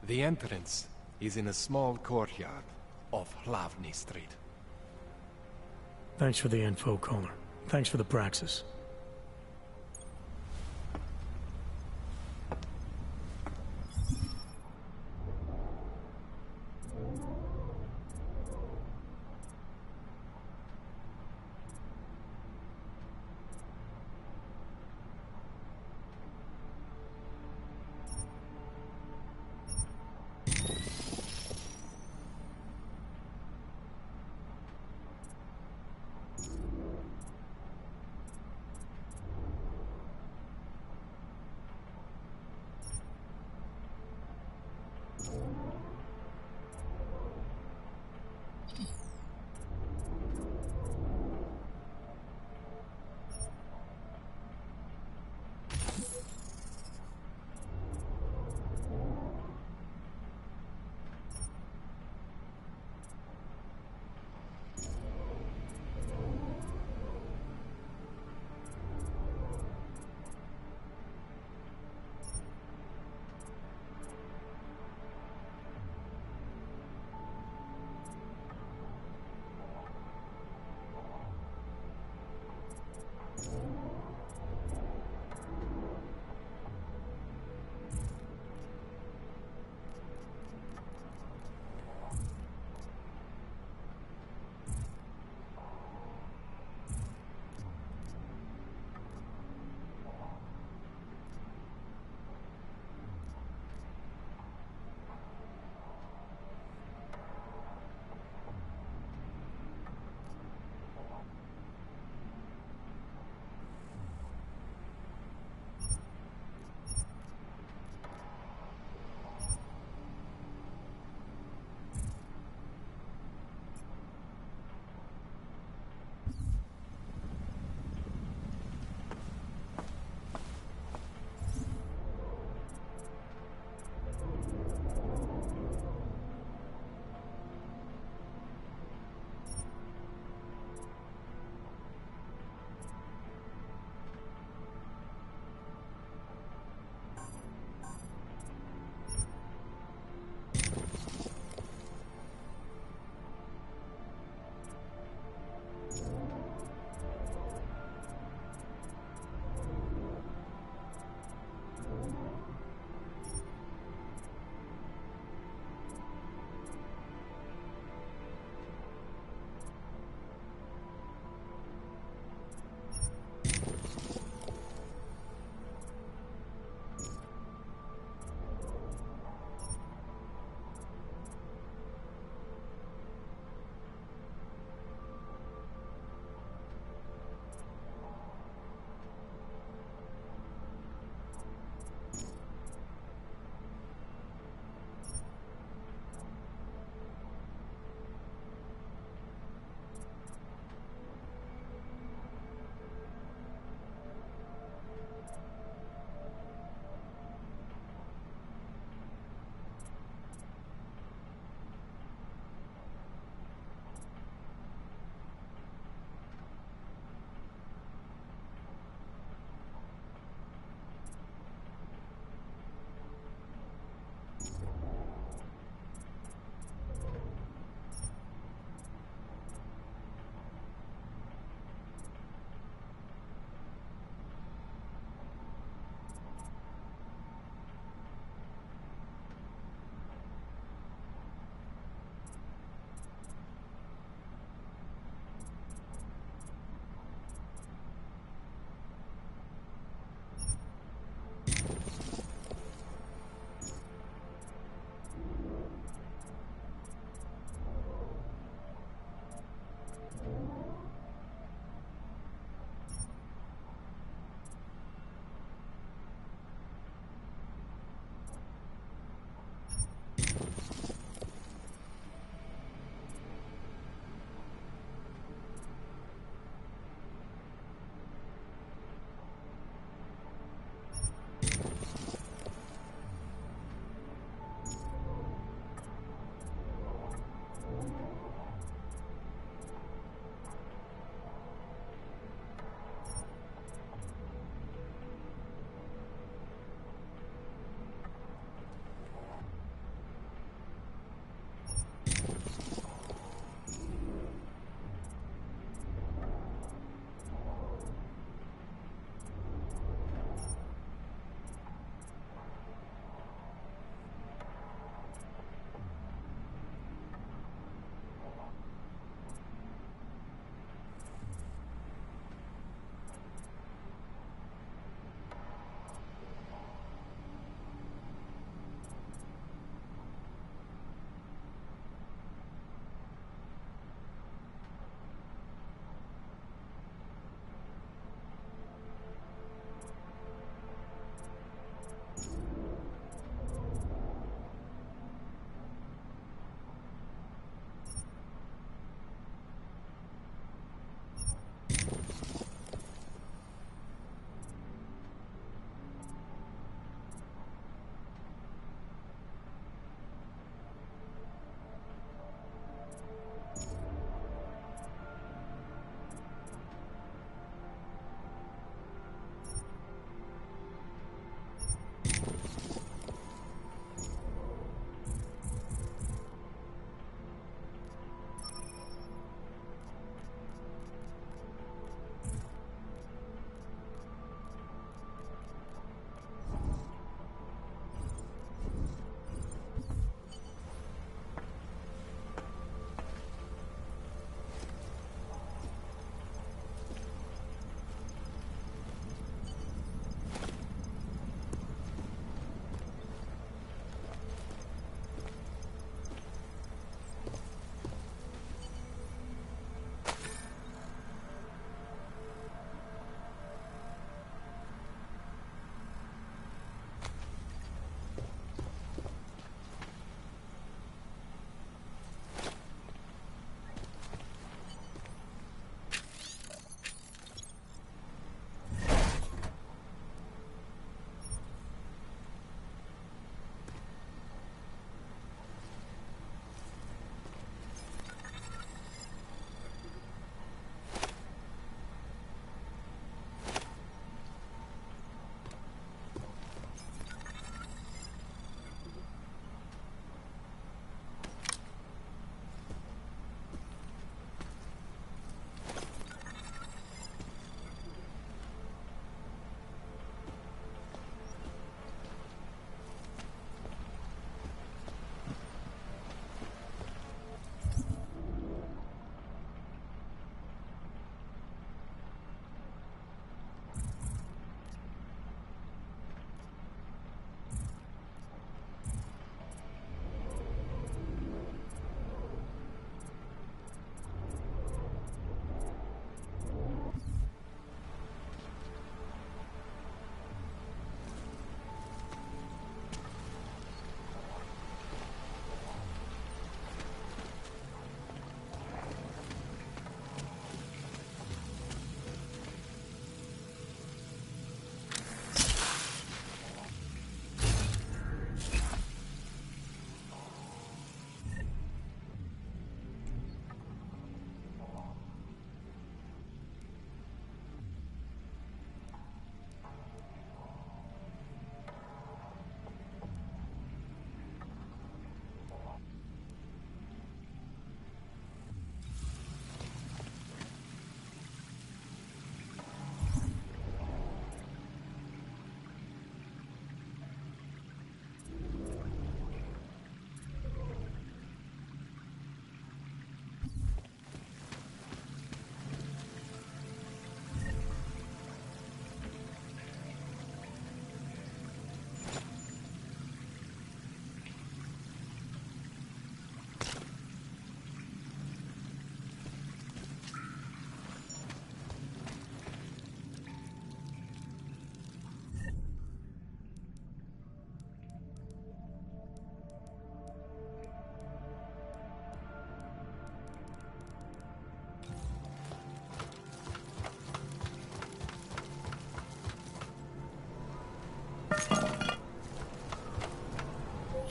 U: The entrance is in a small courtyard off Hlavny Street.
A: Thanks for the info, Kohler. Thanks for the praxis.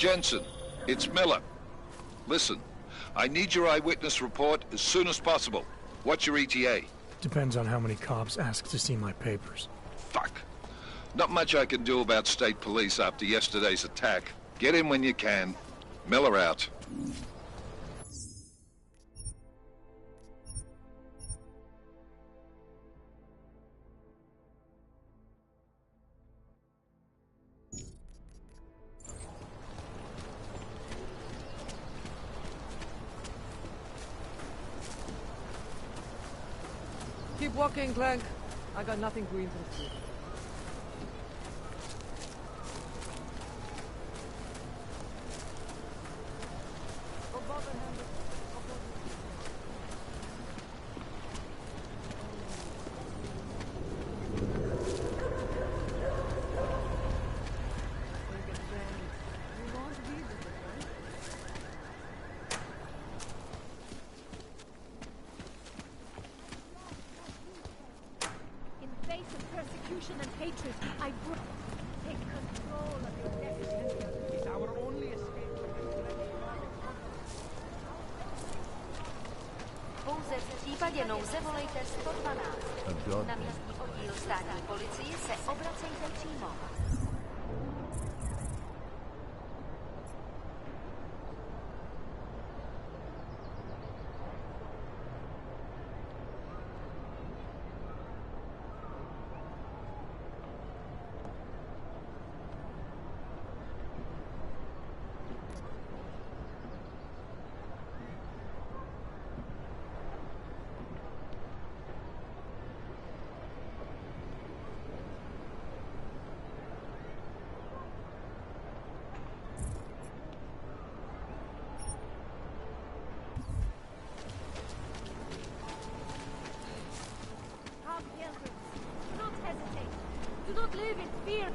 D: Jensen, it's Miller. Listen, I need your eyewitness report as soon as possible. What's your ETA?
A: Depends on how many cops ask to see my papers.
D: Fuck. Not much I can do about state police after yesterday's attack. Get in when you can. Miller out.
G: Keep walking, Clank. I got nothing to interest you.
L: And hatred, I would take control of your destiny.
S: It's our only escape.
L: Pouze v případě nouze volejte 112. Na místní oddíl státní policie se obracejte přímo. Do not live in fear.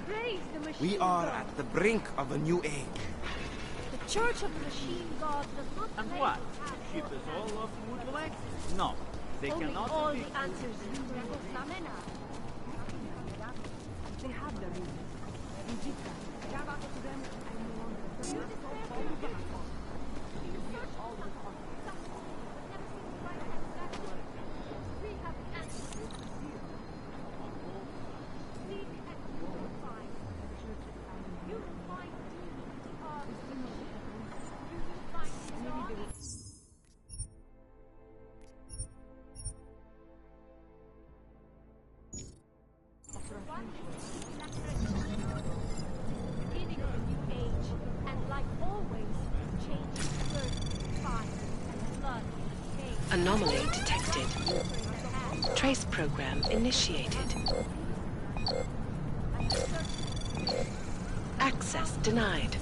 L: Praise the machine
B: We are
L: god.
B: at the brink of a new age.
L: The Church of the Machine God does not
O: And
L: claim
O: what?
L: to have
O: Ship is all of woodland? No, they
L: only
O: cannot
L: all
O: be.
L: the answers to Rebel Flamena.
G: They have their reasons. Vizita. Java to them, I no longer.
L: We have answers. Seek and you will find. You will find the art of the machine. You will find his beginning of a new age, and like always, change, birth, fire, and blood, pain.
V: Anomaly detected. Trace program initiated. Access denied.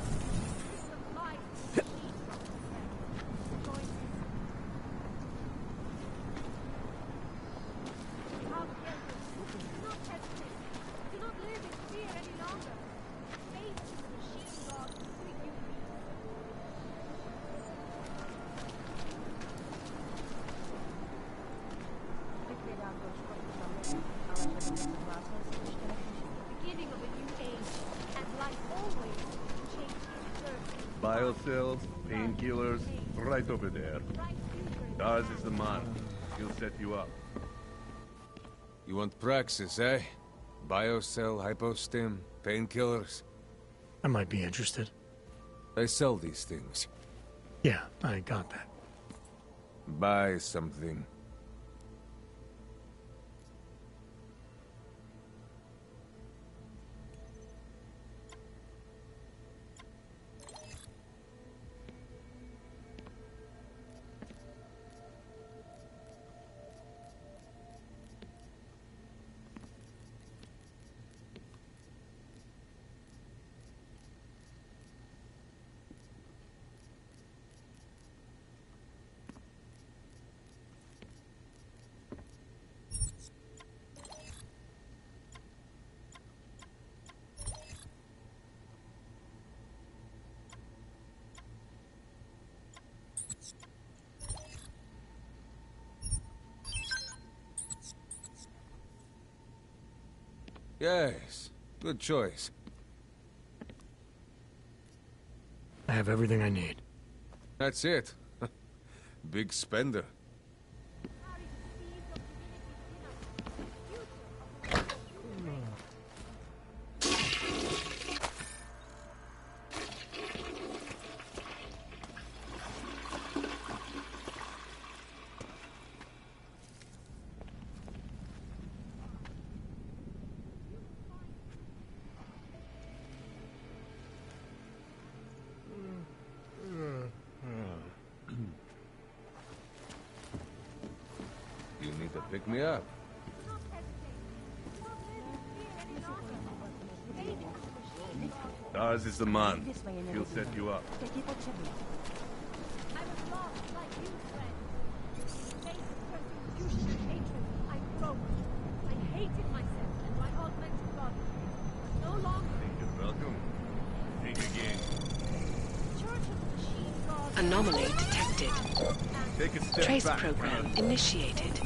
L: Beginning of a new age, and like always, change is birth.
I: Biocells, painkillers, right over there. Daz is the man. He'll set you up.
K: You want Praxis, eh? Biocell, hypostim, painkillers.
A: I might be interested.
K: I sell these things.
A: Yeah, I got that.
K: Buy something. Yes, good choice.
A: I have everything I need.
K: That's it. Big spender. You need to pick me up.
I: Daz is the man. He'll set you up. You're welcome. Think again.
V: Anomaly detected.
I: Take a step
V: Trace
I: back,
V: program
I: man.
V: initiated.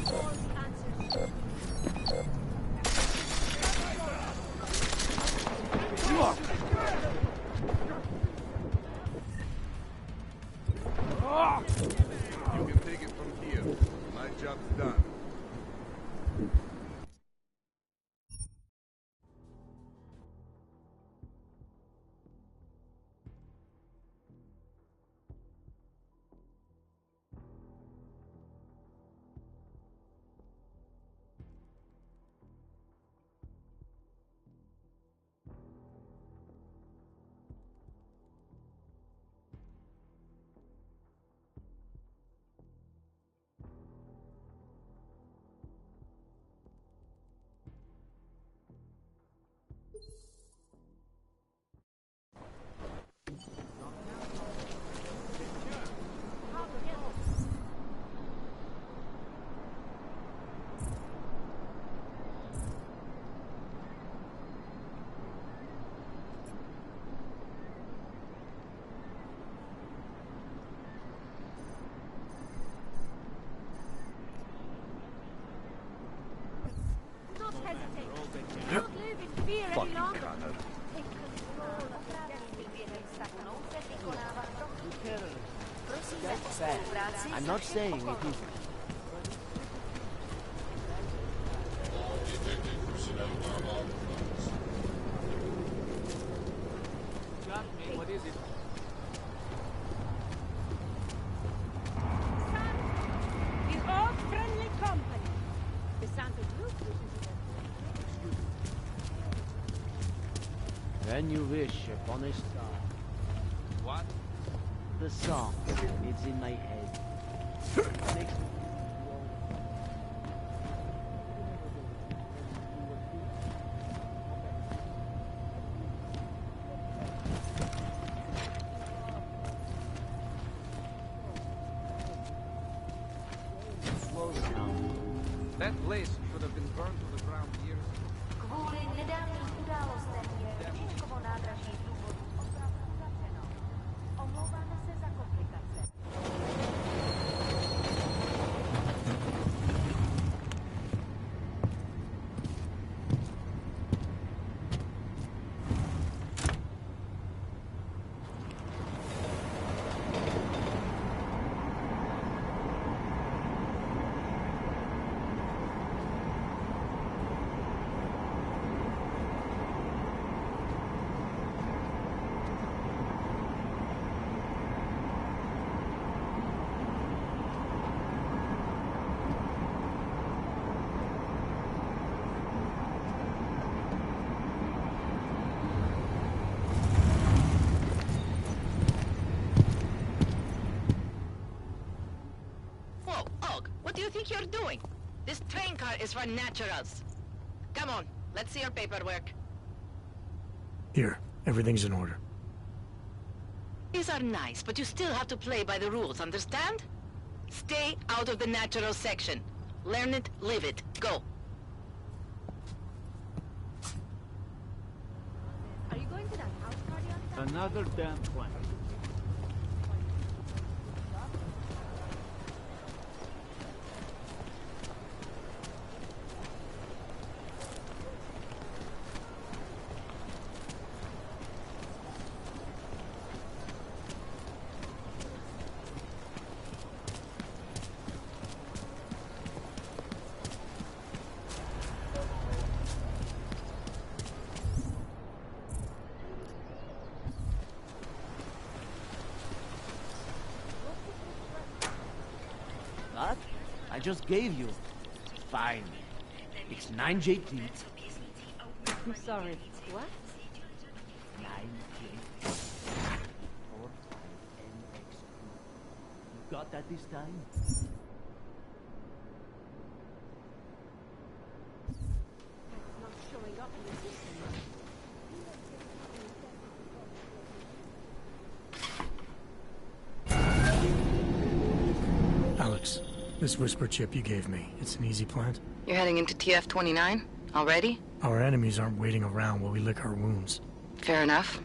I: Look! You can take it from here. My job's done.
L: Fucking Connor.
S: I'm not saying it isn't. What is it?
L: We're all friendly company. The Santa Group.
S: When you wish upon a star. What? The song. It's in my head. Makes me slow down.
F: That place should have been burned to the ground years ago.
J: Whoa, Og, what do you think you're doing? This train car is for naturals. Come on, let's see your paperwork.
A: Here, everything's in order.
J: These are nice, but you still have to play by the rules, understand? Stay out of the natural section. Learn it, live it. Go.
L: Are you going to that house party on Saturday?
S: Another damn plan. I just gave you. Fine. It's 9 JT.
G: I'm sorry. What?
S: 9 JT. 4 NX2. You got that this time?
L: Not showing up in the system.
A: Alex, this whisper chip you gave me, it's an easy plant?
J: You're heading into TF-29? Already?
A: Our enemies aren't waiting around while we lick our wounds.
J: Fair enough.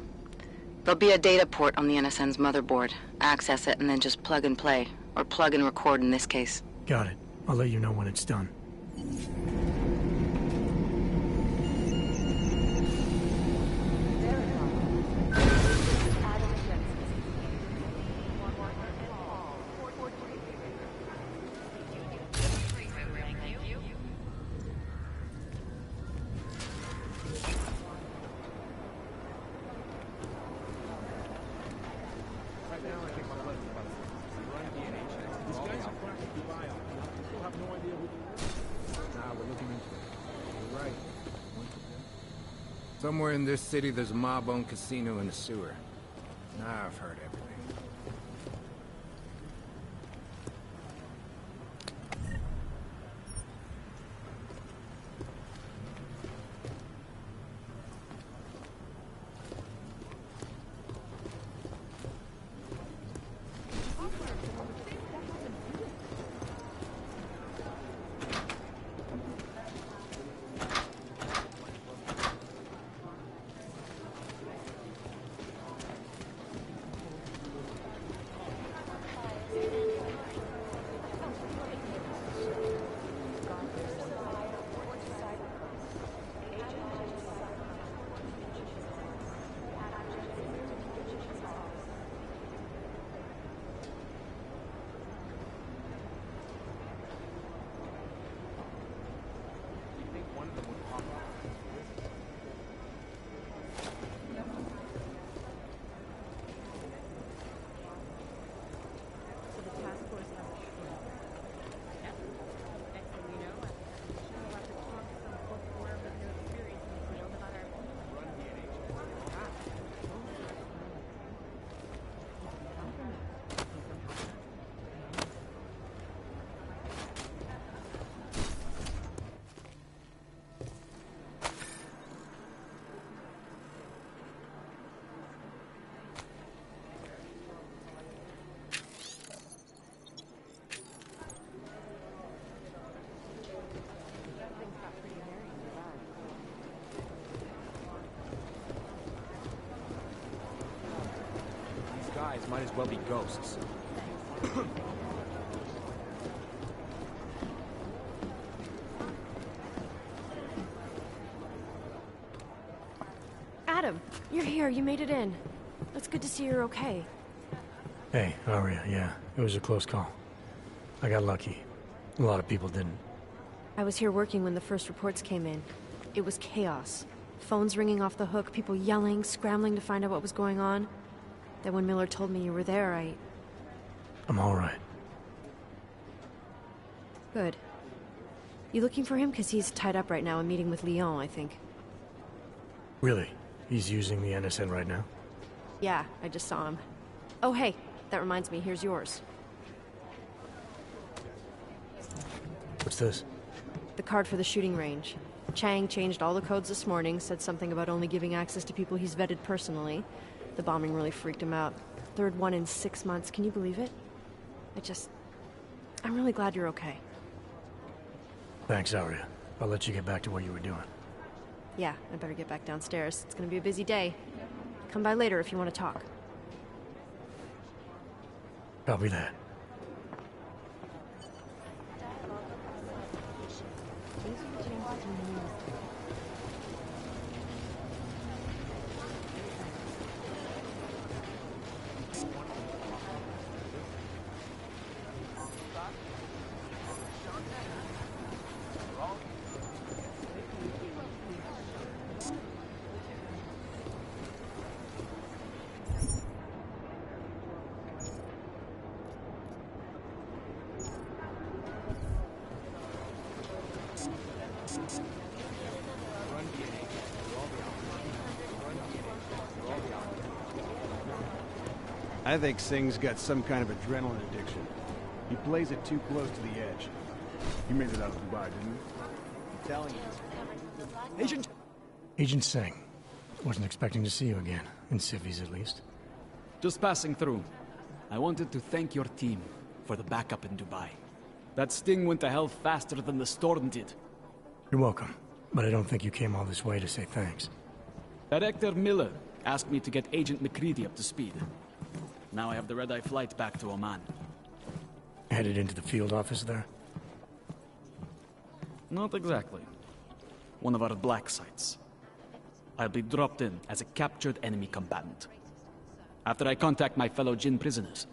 J: There'll be a data port on the NSN's motherboard. Access it and then just plug and play. Or plug and record in this case.
A: Got it. I'll let you know when it's done.
N: Somewhere in this city, there's a mob-owned casino in the sewer. Now I've heard everything.
B: Guys might as well be ghosts.
L: Adam, you're here. You made it in. It's good to see you're okay.
A: Hey, Aria, yeah. It was a close call. I got lucky. A lot of people didn't.
L: I was here working when the first reports came in. It was chaos. Phones ringing off the hook, people yelling, scrambling to find out what was going on. Then when Miller told me you were there,
A: I'm all right.
L: Good. You looking for him? Because he's tied up right now, a meeting with Leon, I think.
A: Really? He's using the NSN right now?
L: Yeah, I just saw him. Oh, hey, that reminds me, here's yours.
A: What's this?
L: The card for the shooting range. Chang changed all the codes this morning, said something about only giving access to people he's vetted personally. The bombing really freaked him out. Third one in 6 months, can you believe it? I'm really glad you're okay.
A: Thanks, Aria. I'll let you get back to what you were doing.
L: Yeah, I better get back downstairs. It's gonna be a busy day. Come by later if you want to talk.
A: Copy that.
Q: I think Singh's got some kind of adrenaline addiction. He plays it too close to the edge.
H: He made it out of Dubai, didn't he?
Q: I'm telling you.
A: Agent! Agent Singh. Wasn't expecting to see you again. In civvies, at least.
T: Just passing through. I wanted to thank your team for the backup in Dubai. That sting went to hell faster than the storm did.
A: You're welcome. But I don't think you came all this way to say thanks.
T: Director Miller asked me to get Agent McCready up to speed. Now I have the red-eye flight back to Oman.
A: Headed into the field office there?
T: Not exactly. One of our black sites. I'll be dropped in as a captured enemy combatant. After I contact my fellow Jinn prisoners,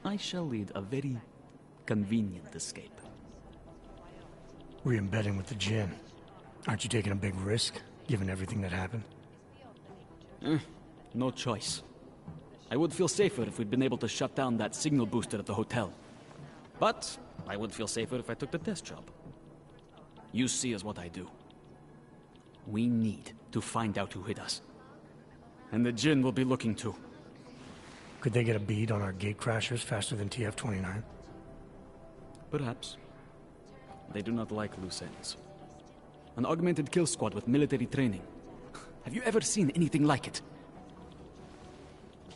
T: I shall lead a very convenient escape.
A: Re-embedding with the Jinn. Aren't you taking a big risk, given everything that happened?
T: No choice. I would feel safer if we'd been able to shut down that signal booster at the hotel. But I would feel safer if I took the test job. You see is what I do. We need to find out who hit us. And the Jinn will be looking too.
A: Could they get a bead on our gate crashers faster than TF-29?
T: Perhaps. They do not like loose ends. An augmented kill squad with military training. Have you ever seen anything like it?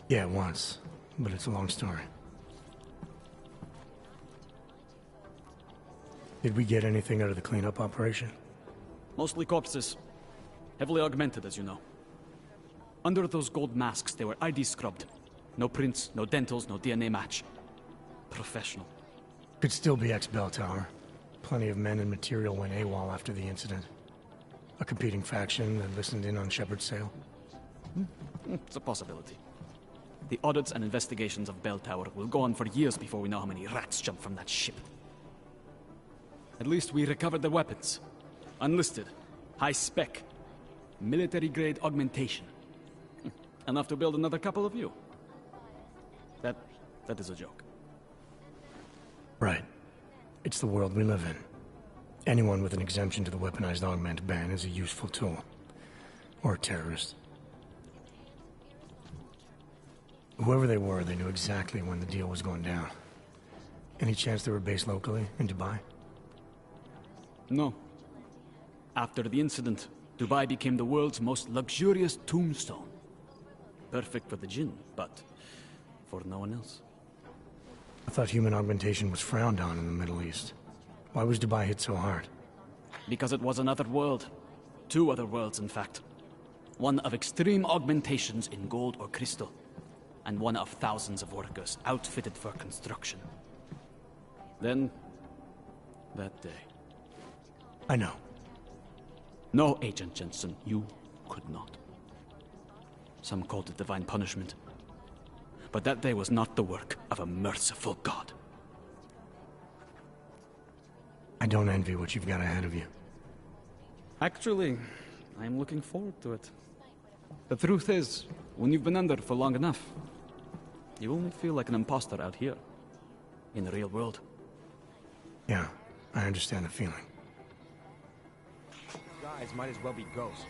A: Yeah, once. But it's a long story. Did we get anything out of the cleanup operation?
T: Mostly corpses. Heavily augmented, as you know. Under those gold masks, they were ID scrubbed. No prints, no dentals, no DNA match. Professional.
A: Could still be ex-Bell Tower. Plenty of men and material went AWOL after the incident. A competing faction that listened in on Shepard's sale.
T: It's a possibility. The audits and investigations of Bell Tower will go on for years before we know how many rats jumped from that ship. At least we recovered their weapons. Unlisted. High spec. Military-grade augmentation. Enough to build another couple of you. That is a joke.
A: Right. It's the world we live in. Anyone with an exemption to the weaponized augment ban is a useful tool. Or a terrorist. Whoever they were, they knew exactly when the deal was going down. Any chance they were based locally, in Dubai?
T: No. After the incident, Dubai became the world's most luxurious tombstone. Perfect for the Jinn, but for no one else.
A: I thought human augmentation was frowned on in the Middle East. Why was Dubai hit so hard?
T: Because it was another world. Two other worlds, in fact. One of extreme augmentations in gold or crystal, and one of thousands of workers outfitted for construction. Then, that day.
A: I know.
T: No, Agent Jensen, you could not. Some called it divine punishment. But that day was not the work of a merciful God.
A: I don't envy what you've got ahead of you.
T: Actually, I'm looking forward to it. The truth is, when you've been under for long enough, you only feel like an imposter out here, in the real world.
A: Yeah, I understand the feeling.
B: Guys might as well be ghosts.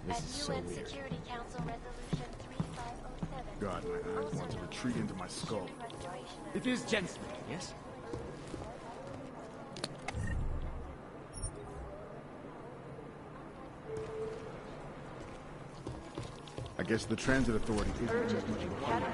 H: This is so weird. God, my eyes want to retreat into my skull.
F: It is Jensen, yes?
H: I guess the Transit Authority isn't as much of a problem.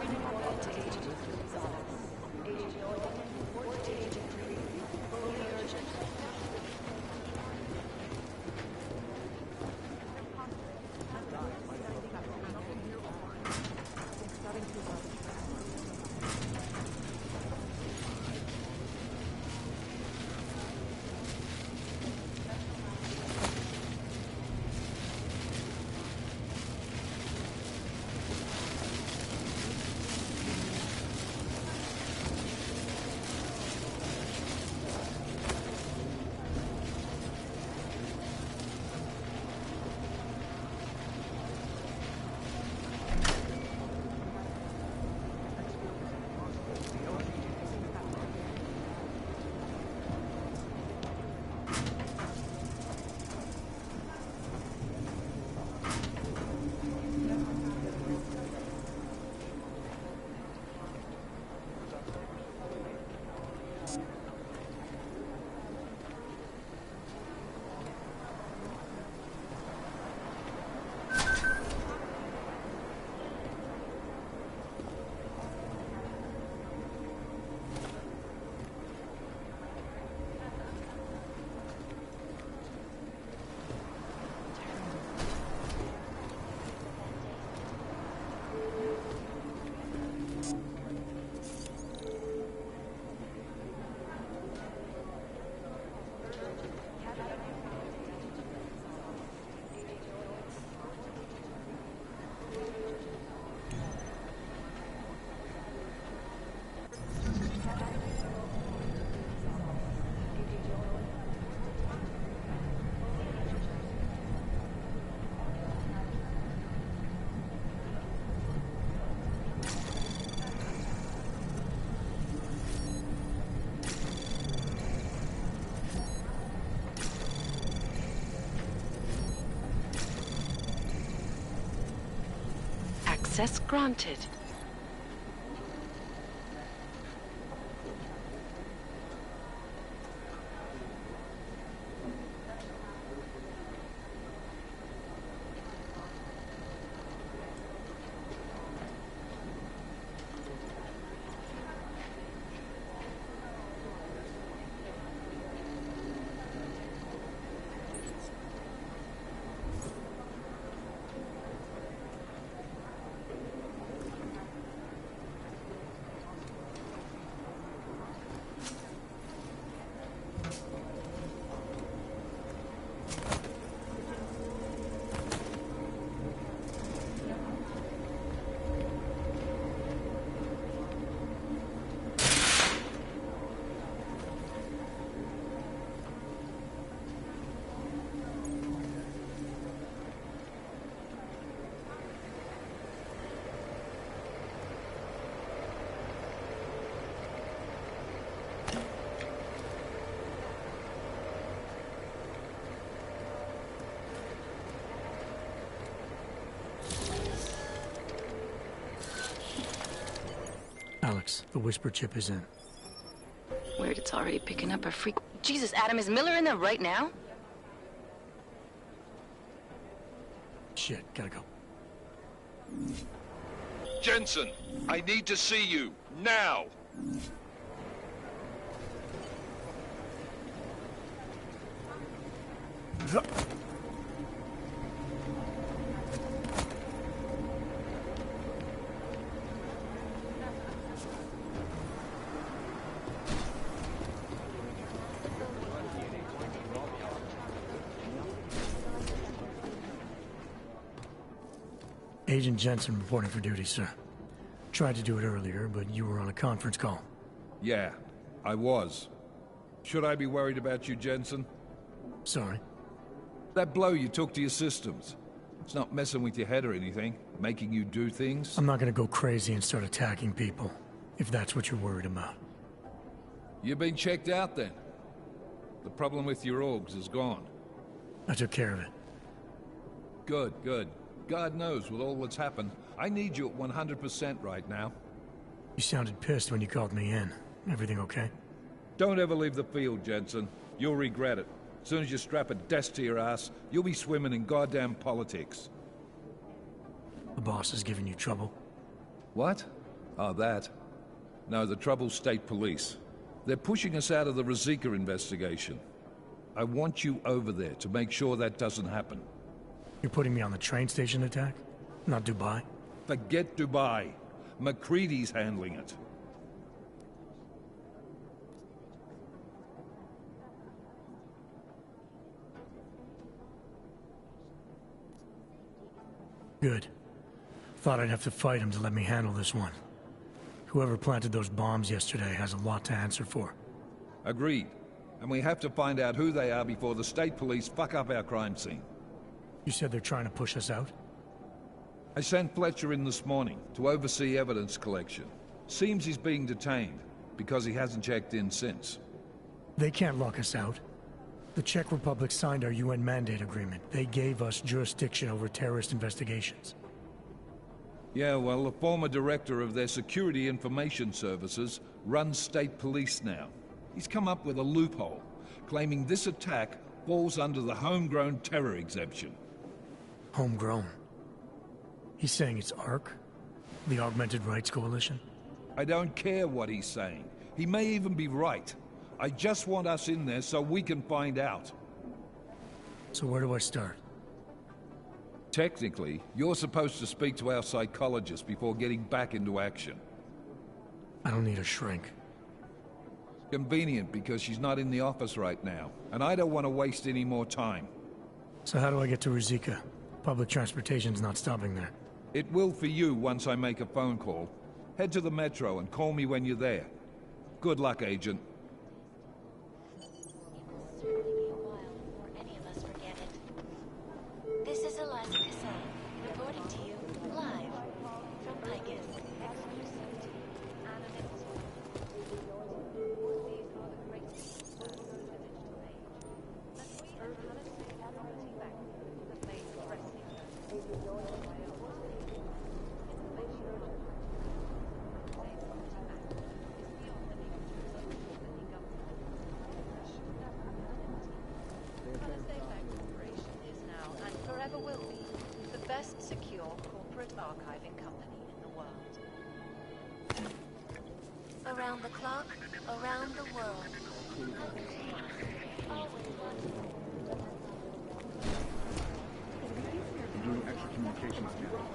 V: Access granted.
A: Alex, the whisper chip is in.
J: Weird, it's already picking up a freak. Jesus, Adam, is Miller in there right now?
A: Shit, gotta go.
D: Jensen, I need to see you, now!
A: Agent Jensen reporting for duty, sir. Tried to do it earlier, but you were on a conference call.
D: Yeah, I was. Should I be worried about you, Jensen?
A: Sorry.
D: That blow you took to your systems. It's not messing with your head or anything, making you do things?
A: I'm not gonna go crazy and start attacking people, if that's what you're worried about.
D: You've been checked out then. The problem with your orgs is gone.
A: I took care of it.
D: Good, good. God knows, with all that's happened, I need you at 100% right now.
A: You sounded pissed when you called me in. Everything okay?
D: Don't ever leave the field, Jensen. You'll regret it. As soon as you strap a desk to your ass, you'll be swimming in goddamn politics.
A: The boss is giving you trouble?
D: What? Oh, that. No, the trouble's state police. They're pushing us out of the Ruzicka investigation. I want you over there to make sure that doesn't happen.
A: You're putting me on the train station attack? Not Dubai?
D: Forget Dubai. MacReady's handling it.
A: Good. Thought I'd have to fight him to let me handle this one. Whoever planted those bombs yesterday has a lot to answer for.
D: Agreed. And we have to find out who they are before the state police fuck up our crime scene.
A: You said they're trying to push us out?
D: I sent Fletcher in this morning to oversee evidence collection. Seems he's being detained, because he hasn't checked in since.
A: They can't lock us out. The Czech Republic signed our UN mandate agreement. They gave us jurisdiction over terrorist investigations.
D: Yeah, well, the former director of their security information services runs state police now. He's come up with a loophole, claiming this attack falls under the homegrown terror exemption.
A: Homegrown? He's saying it's ARC? The Augmented Rights Coalition?
D: I don't care what he's saying. He may even be right. I just want us in there so we can find out.
A: So where do I start?
D: Technically, you're supposed to speak to our psychologist before getting back into action.
A: I don't need a shrink.
D: Convenient, because she's not in the office right now, and I don't want to waste any more time.
A: So how do I get to Ruzicka? Public transportation's not stopping there.
D: It will for you once I make a phone call. Head to the metro and call me when you're there. Good luck, Agent.
M: This is Eliza Cassell, reporting to you live from Picus. Around the clock, around the world.
H: Doing extra communications channel.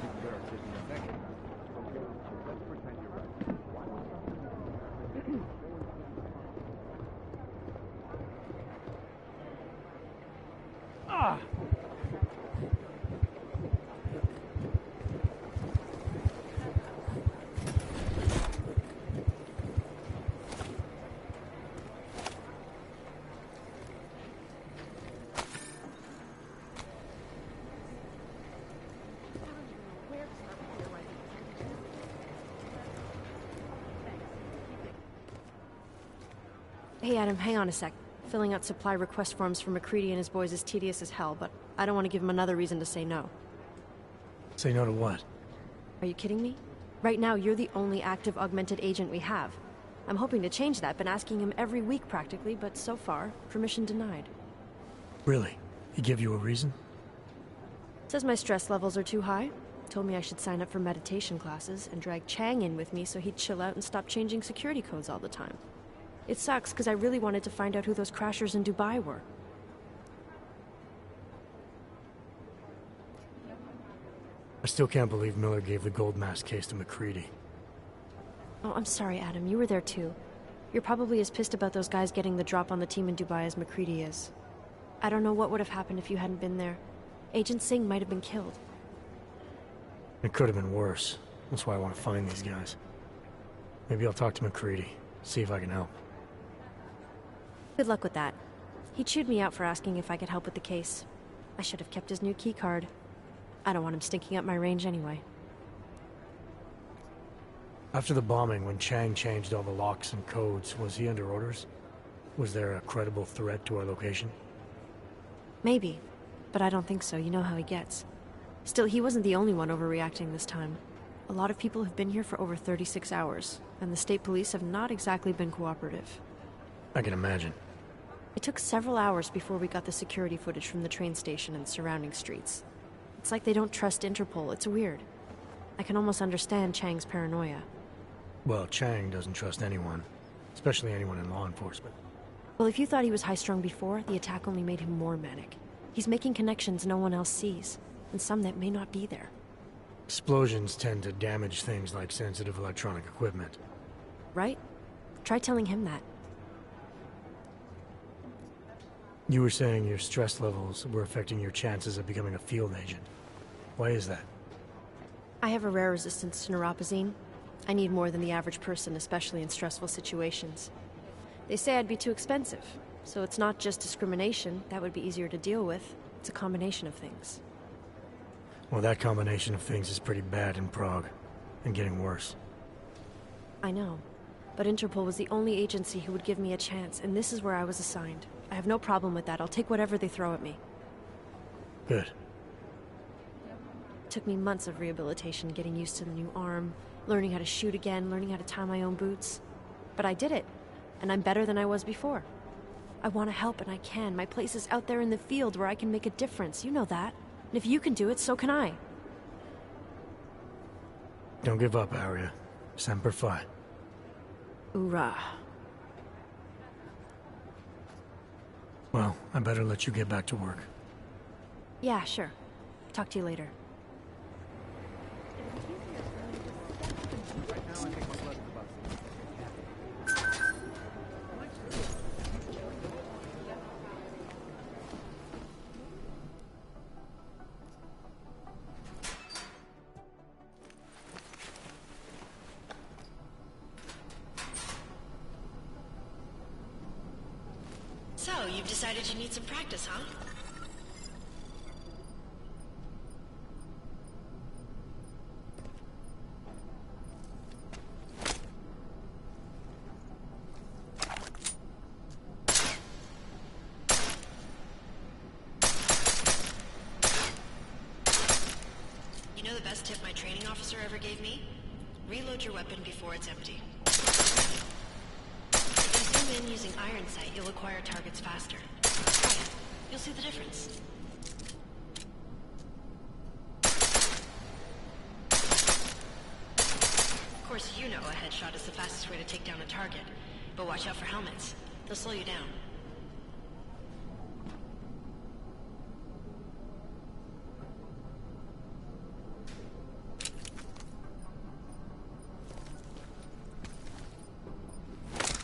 H: People there are taking a second. Let's pretend you're right.
A: Ah!
L: Hey Adam, hang on a sec. Filling out supply request forms for MacCready and his boys is tedious as hell, but I don't want to give him another reason to say no.
A: Say no to what?
L: Are you kidding me? Right now, you're the only active augmented agent we have. I'm hoping to change that, been asking him every week practically, but so far, permission denied.
A: Really? He give you a reason?
L: Says my stress levels are too high. Told me I should sign up for meditation classes and drag Chang in with me so he'd chill out and stop changing security codes all the time. It sucks, because I really wanted to find out who those crashers in Dubai were.
A: I still can't believe Miller gave the gold mask case to MacCready.
L: Oh, I'm sorry, Adam. You were there too. You're probably as pissed about those guys getting the drop on the team in Dubai as MacCready is. I don't know what would have happened if you hadn't been there. Agent Singh might have been killed.
A: It could have been worse. That's why I want to find these guys. Maybe I'll talk to MacCready, see if I can help.
L: Good luck with that. He chewed me out for asking if I could help with the case. I should have kept his new keycard. I don't want him stinking up my range anyway.
A: After the bombing, when Chang changed all the locks and codes, was he under orders? Was there a credible threat to our location?
L: Maybe, but I don't think so. You know how he gets. Still, he wasn't the only one overreacting this time. A lot of people have been here for over 36 hours, and the state police have not exactly been cooperative.
A: I can imagine.
L: It took several hours before we got the security footage from the train station and surrounding streets. It's like they don't trust Interpol. It's weird. I can almost understand Chang's paranoia.
A: Well, Chang doesn't trust anyone, especially anyone in law enforcement.
L: Well, if you thought he was high-strung before, the attack only made him more manic. He's making connections no one else sees, and some that may not be there.
A: Explosions tend to damage things like sensitive electronic equipment.
L: Right? Try telling him that.
A: You were saying your stress levels were affecting your chances of becoming a field agent. Why is that?
L: I have a rare resistance to neuropazine. I need more than the average person, especially in stressful situations. They say I'd be too expensive, so it's not just discrimination. That would be easier to deal with. It's a combination of things.
A: Well, that combination of things is pretty bad in Prague, and getting worse.
L: I know, but Interpol was the only agency who would give me a chance, and this is where I was assigned. I have no problem with that. I'll take whatever they throw at me.
A: Good.
L: It took me months of rehabilitation, getting used to the new arm, learning how to shoot again, learning how to tie my own boots. But I did it, and I'm better than I was before. I want to help, and I can. My place is out there in the field where I can make a difference. You know that. And if you can do it, so can I.
A: Don't give up, Arya. Semper Fi.
L: Hoorah.
A: Well, I better let you get back to work.
L: Yeah, sure. Talk to you later.
V: So, you've decided you need some practice, huh? You know the best tip my training officer ever gave me? Reload your weapon before it's empty. If you zoom in using iron sight, you'll acquire targets faster. Try it. You'll see the difference. Of course, course, you know a headshot is the fastest way to take down a target. But watch out for helmets. They'll slow you down.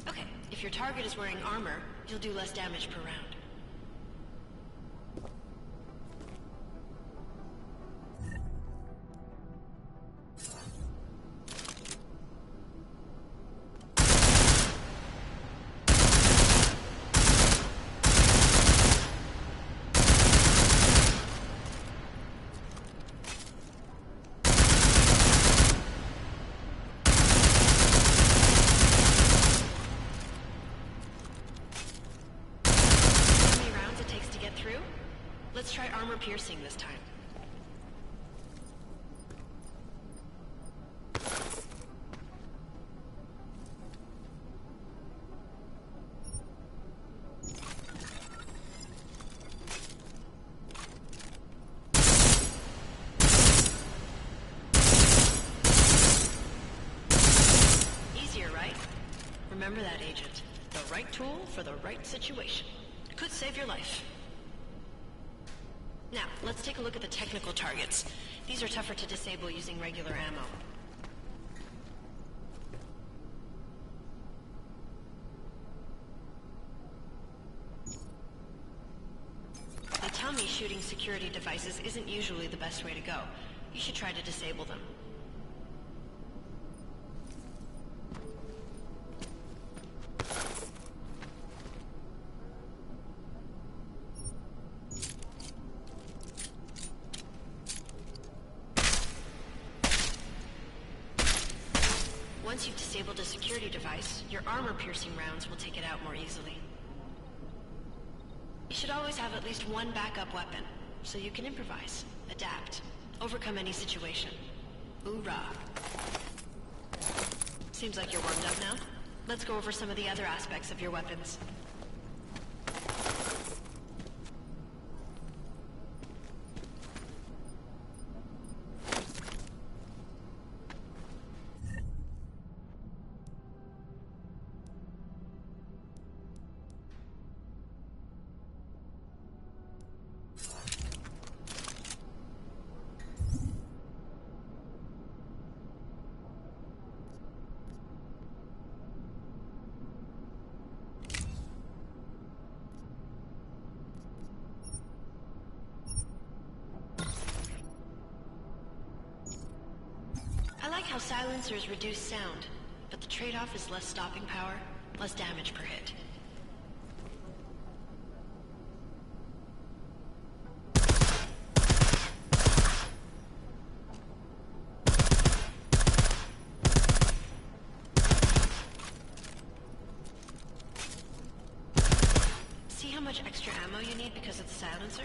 V: Okay, if your target is wearing armor, you'll do less damage per round. Let's try armor piercing this time. Easier, right? Remember that, Agent. The right tool for the right situation. Could save your life. Now, let's take a look at the technical targets. These are tougher to disable using regular ammo. They tell me shooting security devices isn't usually the best way to go. You should try to disable them. Once you've disabled a security device, your armor-piercing rounds will take it out more easily. You should always have at least one backup weapon, so you can improvise, adapt, overcome any situation. Hoorah! Seems like you're warmed up now. Let's go over some of the other aspects of your weapons. I like how silencers reduce sound, but the trade-off is less stopping power, less damage per hit. See how much extra ammo you need because of the silencer?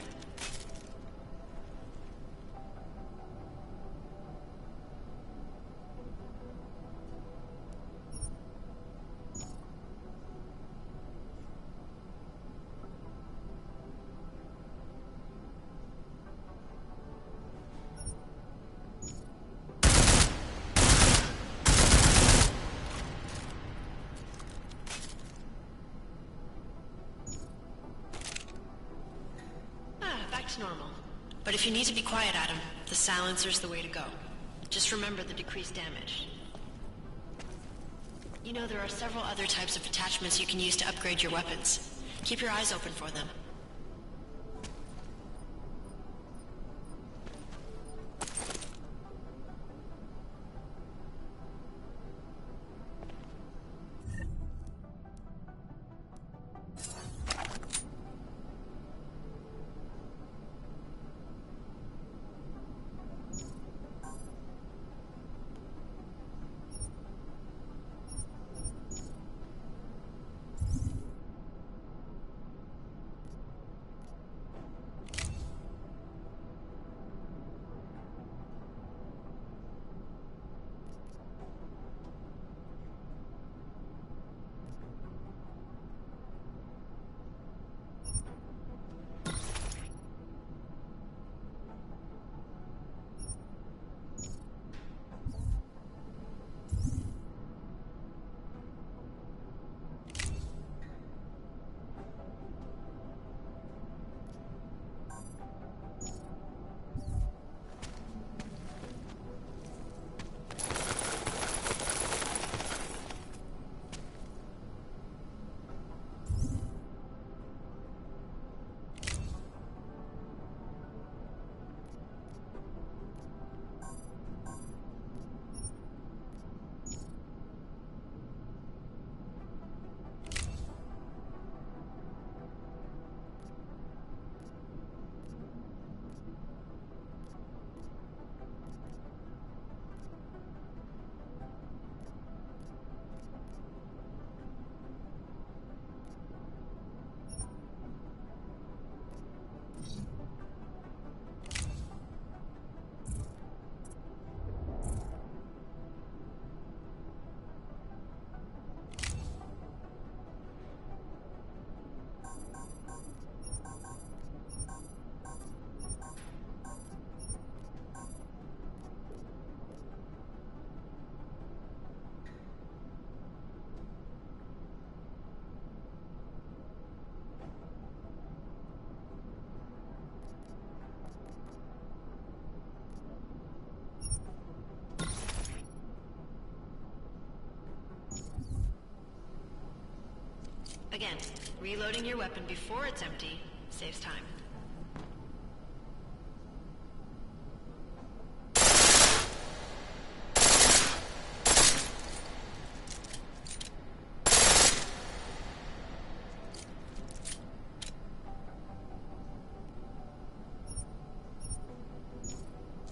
V: Normal. But if you need to be quiet, Adam, the silencer's the way to go. Just remember the decreased damage. You know, there are several other types of attachments you can use to upgrade your weapons. Keep your eyes open for them. Again, reloading your weapon before it's empty saves time.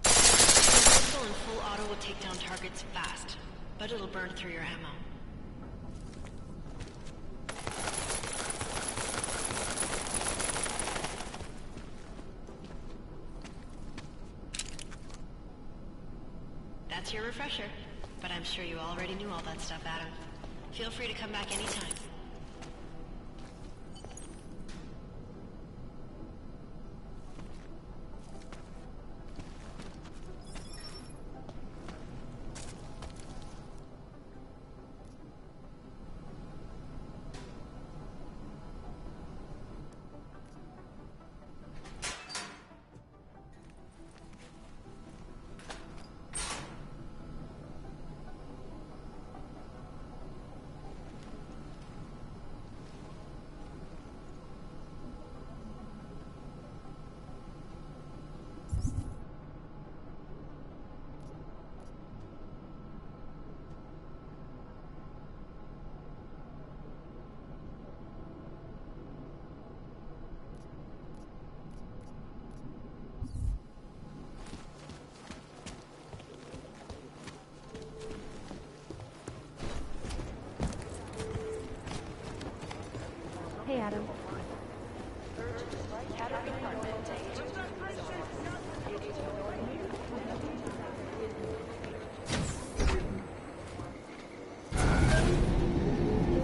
V: Pistol in full auto will take down targets fast, but it'll burn through your ammo. That's your refresher, but I'm sure you already knew all that stuff, Adam. Feel free to come back anytime.
L: Hey, Adam.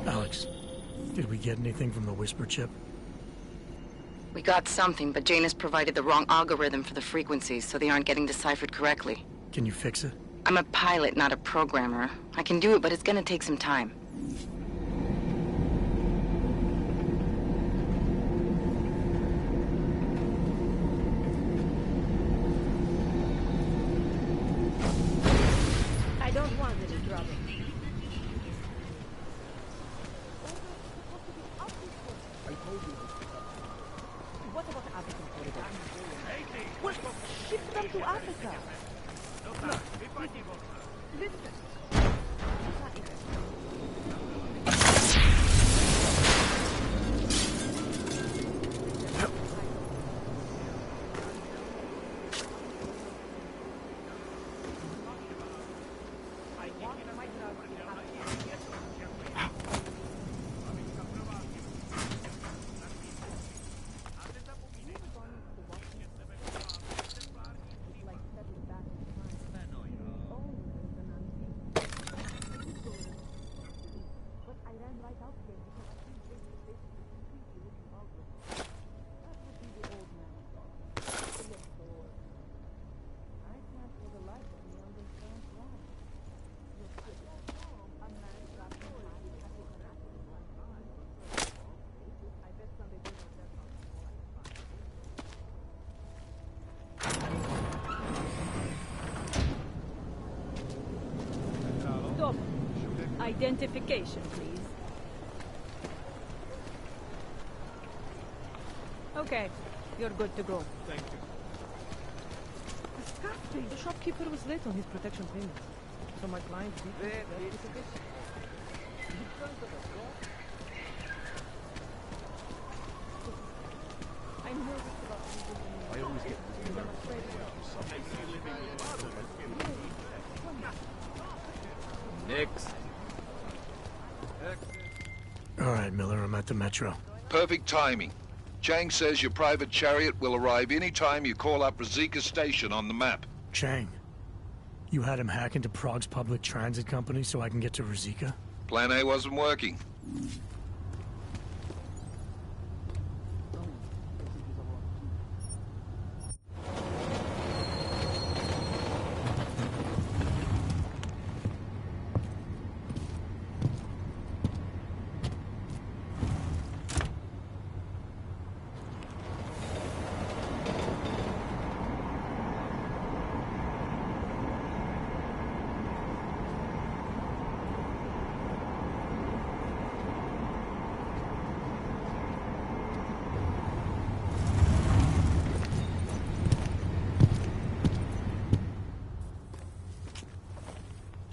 A: Alex, did we get anything from the Whisper chip?
P: We got something, but Janus provided the wrong algorithm for the frequencies, so they aren't getting deciphered correctly.
A: Can you fix it?
P: I'm a pilot, not a programmer. I can do it, but it's gonna take some time.
G: I don't want any trouble. What about African corridor? Well, ship them to Africa. Listen. Stop. Identification, please. Okay, you're good to go.
H: Thank you.
G: The shopkeeper was late on his protection payments, so my client did I'm nervous about
H: I always get
N: Next.
A: All right, Miller, I'm at the Metro.
D: Perfect timing. Chang says your private chariot will arrive any time you call up Rosika Station on the map.
A: Chang, you had him hack into Prague's public transit company so I can get to Rosika?
D: Plan A wasn't working.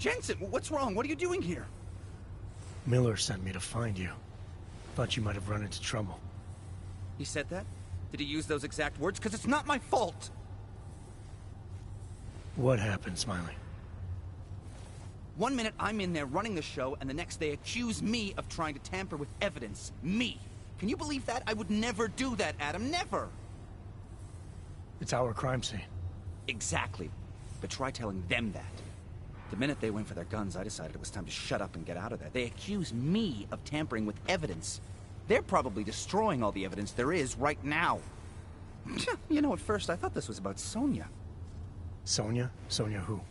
C: Jensen, what's wrong? What are you doing here?
A: Miller sent me to find you. Thought you might have run into trouble.
C: He said that? Did he use those exact words? Because it's not my fault!
A: What happened, Smiley?
C: One minute I'm in there running the show, and the next they accuse me of trying to tamper with evidence. Me! Can you believe that? I would never do that, Adam. Never!
A: It's our crime scene.
C: Exactly. But try telling them that. The minute they went for their guns, I decided it was time to shut up and get out of there. They accuse me of tampering with evidence. They're probably destroying all the evidence there is right now. You know, at first I thought this was about Sonia.
A: Sonia? Sonia who?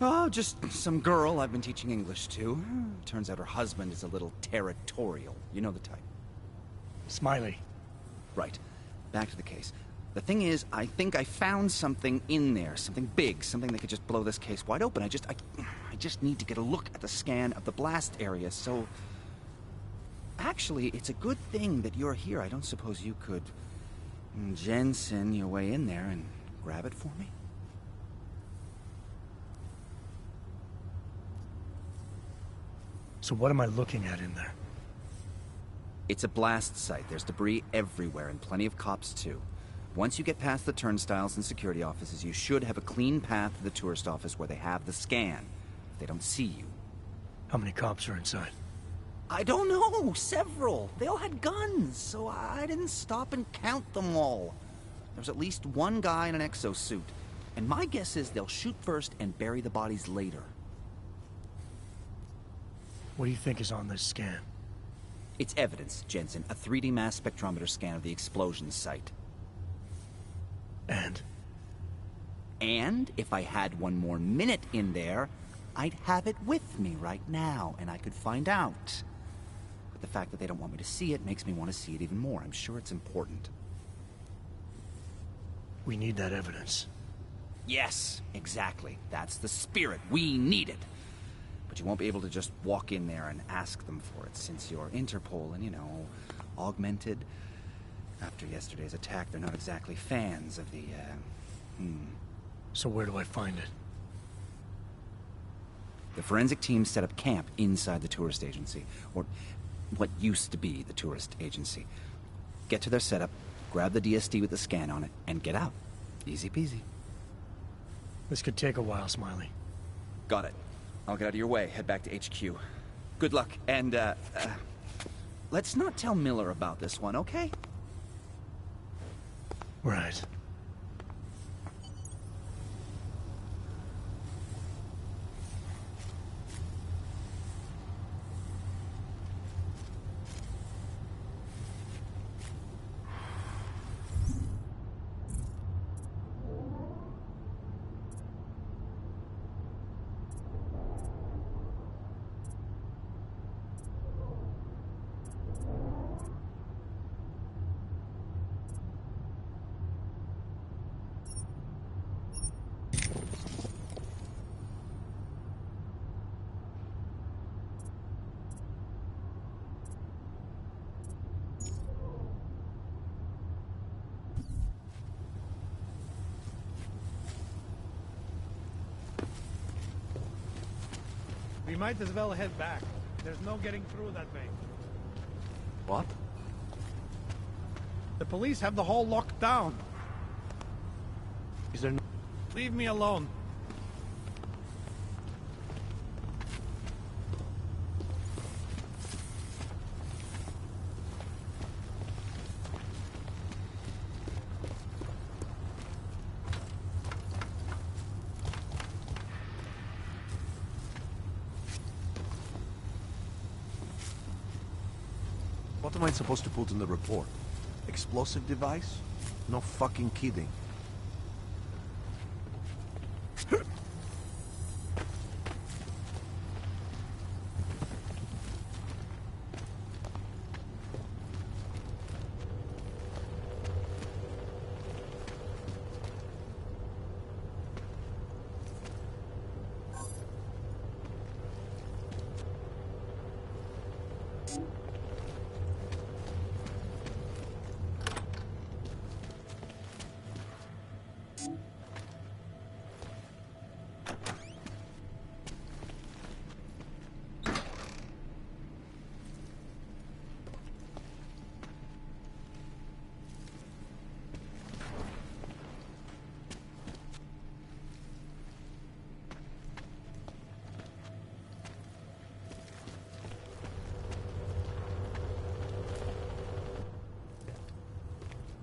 C: Oh, just some girl I've been teaching English to. Turns out her husband is a little territorial. You know the type.
A: Smiley.
C: Right. Back to the case. The thing is, I think I found something in there. Something big. Something that could just blow this case wide open. I just need to get a look at the scan of the blast area, so... Actually, it's a good thing that you're here. I don't suppose you could... Jensen your way in there and grab it for me?
A: So what am I looking at in there?
C: It's a blast site. There's debris everywhere, and plenty of cops, too. Once you get past the turnstiles and security offices, you should have a clean path to the tourist office where they have the scan. If they don't see you.
A: How many cops are inside?
C: I don't know. Several. They all had guns, so I didn't stop and count them all. There's at least one guy in an exosuit. And my guess is they'll shoot first and bury the bodies later.
A: What do you think is on this scan?
C: It's evidence, Jensen. A 3D mass spectrometer scan of the explosion site.
A: And?
C: And if I had one more minute in there, I'd have it with me right now, and I could find out. But the fact that they don't want me to see it makes me want to see it even more. I'm sure it's important.
A: We need that evidence.
C: Yes, exactly. That's the spirit. We need it. But you won't be able to just walk in there and ask them for it, since you're Interpol and, you know, augmented. After yesterday's attack, they're not exactly fans of the,
A: So where do I find it?
C: The forensic team set up camp inside the tourist agency, or what used to be the tourist agency. Get to their setup, grab the DSD with the scan on it, and get out. Easy peasy.
A: This could take a while, Smiley.
C: Got it. I'll get out of your way, head back to HQ. Good luck, and, let's not tell Miller about this one, okay?
A: Right.
S: We might as well head back. There's no getting through that way.
U: What?
S: The police have the hall locked down.
U: Is there no...
S: Leave me alone.
H: What am I supposed to put in the report? Explosive device? No fucking kidding.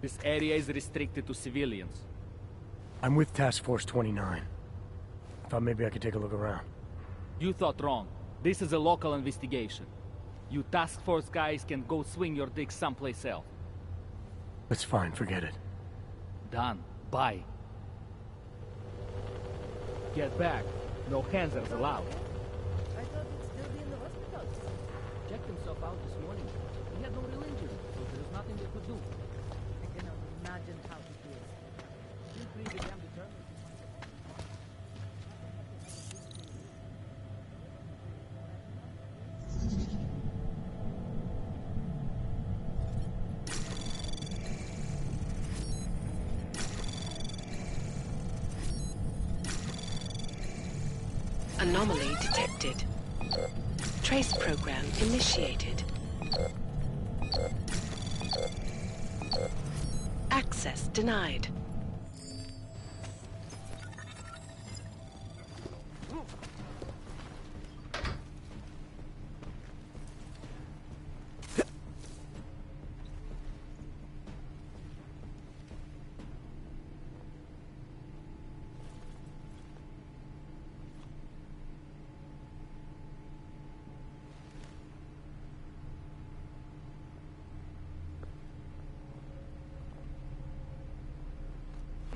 S: This area is restricted to civilians.
A: I'm with Task Force 29. Thought maybe I could take a look around.
S: You thought wrong. This is a local investigation. You task force guys can go swing your dick someplace else.
A: It's fine, forget it.
S: Done. Bye. Get back. No hands-ups allowed.
G: I thought he'd still be in the hospital.
S: Checked himself out this morning. He had no real injuries, so there's nothing they could do.
G: I cannot imagine how he feels.
S: Feel pretty damn determined.
J: Anomaly detected. Trace program initiated. Access denied.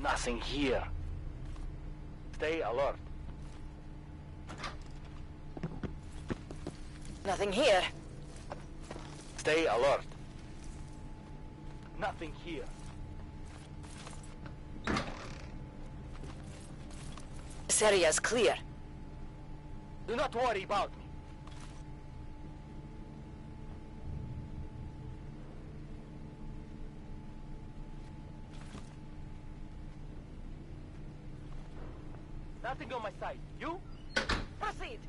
O: Nothing here. Stay alert.
J: Nothing here.
O: Stay alert. Nothing here.
J: This area is clear.
O: Do not worry about me. Nothing on my side. You?
J: Proceed.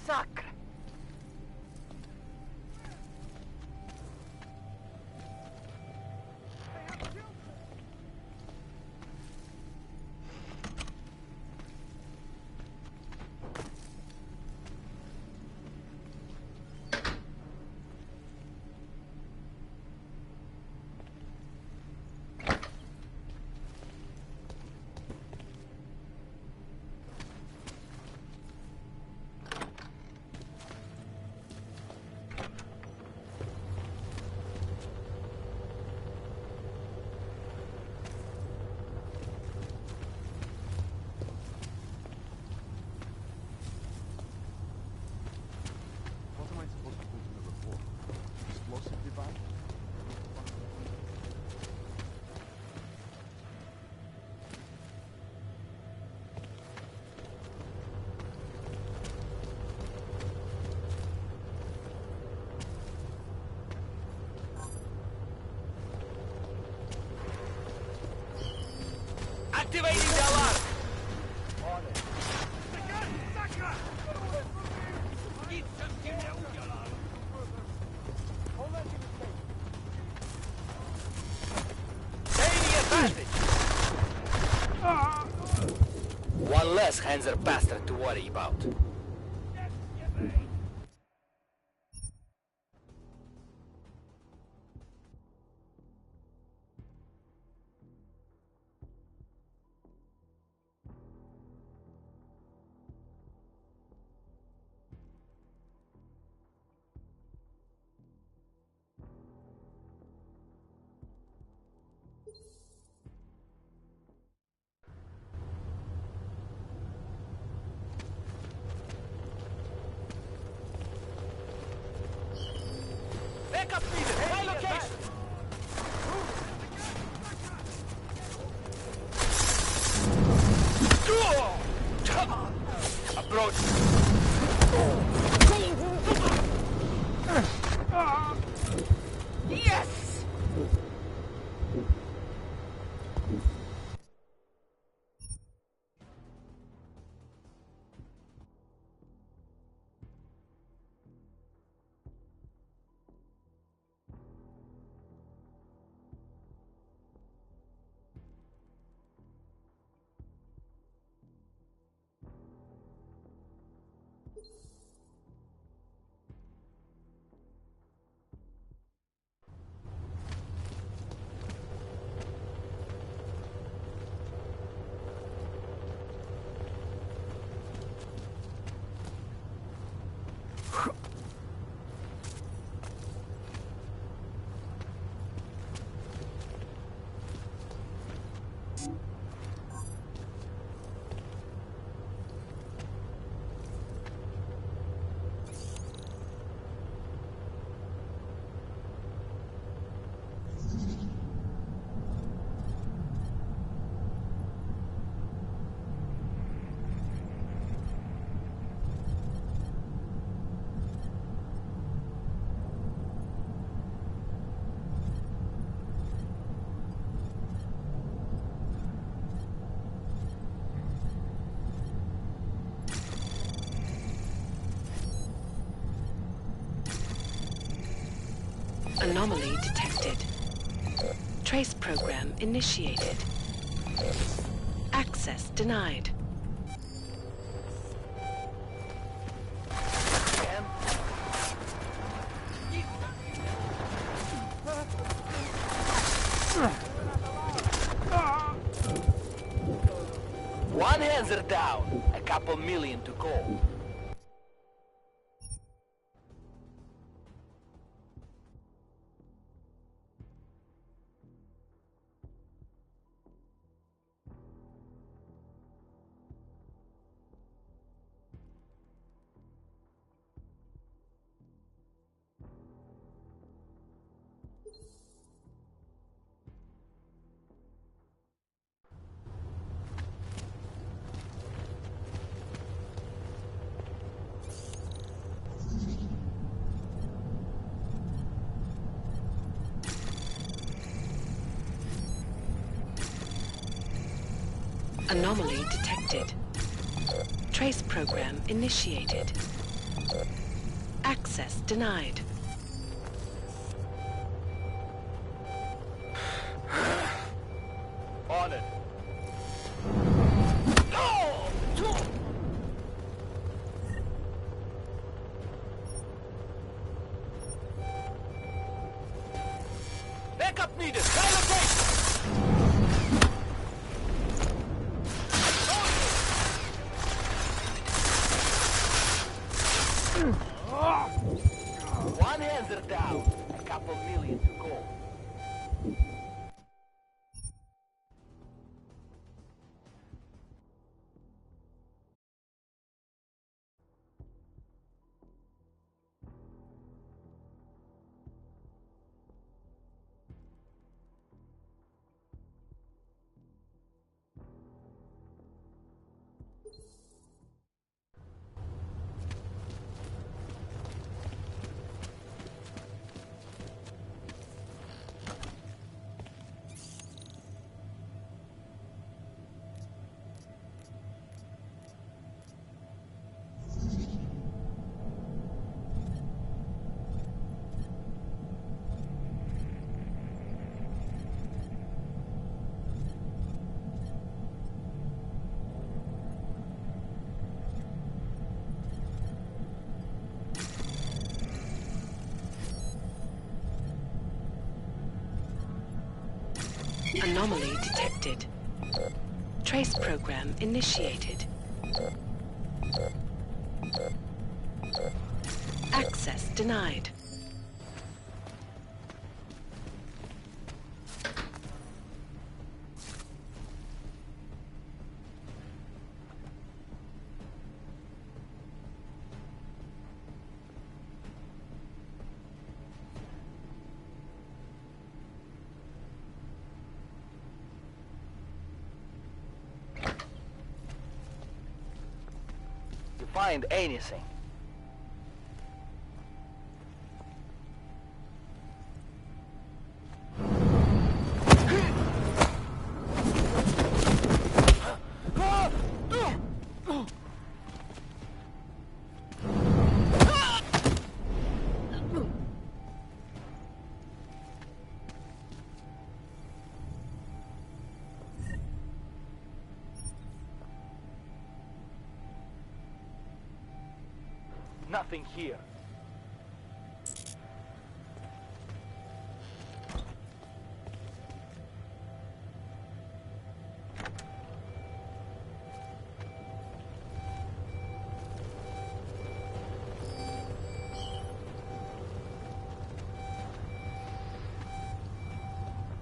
J: Sacre.
H: What am I supposed to put in the report? Explosive device?
O: Activating the alarm! One less Hanser bastard to worry about.
J: Anomaly detected. Trace program initiated. Access denied.
S: One hands are down. A couple million to go.
J: Anomaly detected. Trace program initiated. Access denied.
S: On it. Backup needed. One hands are down. A couple million to go.
J: Anomaly detected. Trace program initiated. Access denied.
S: Find anything. Nothing here.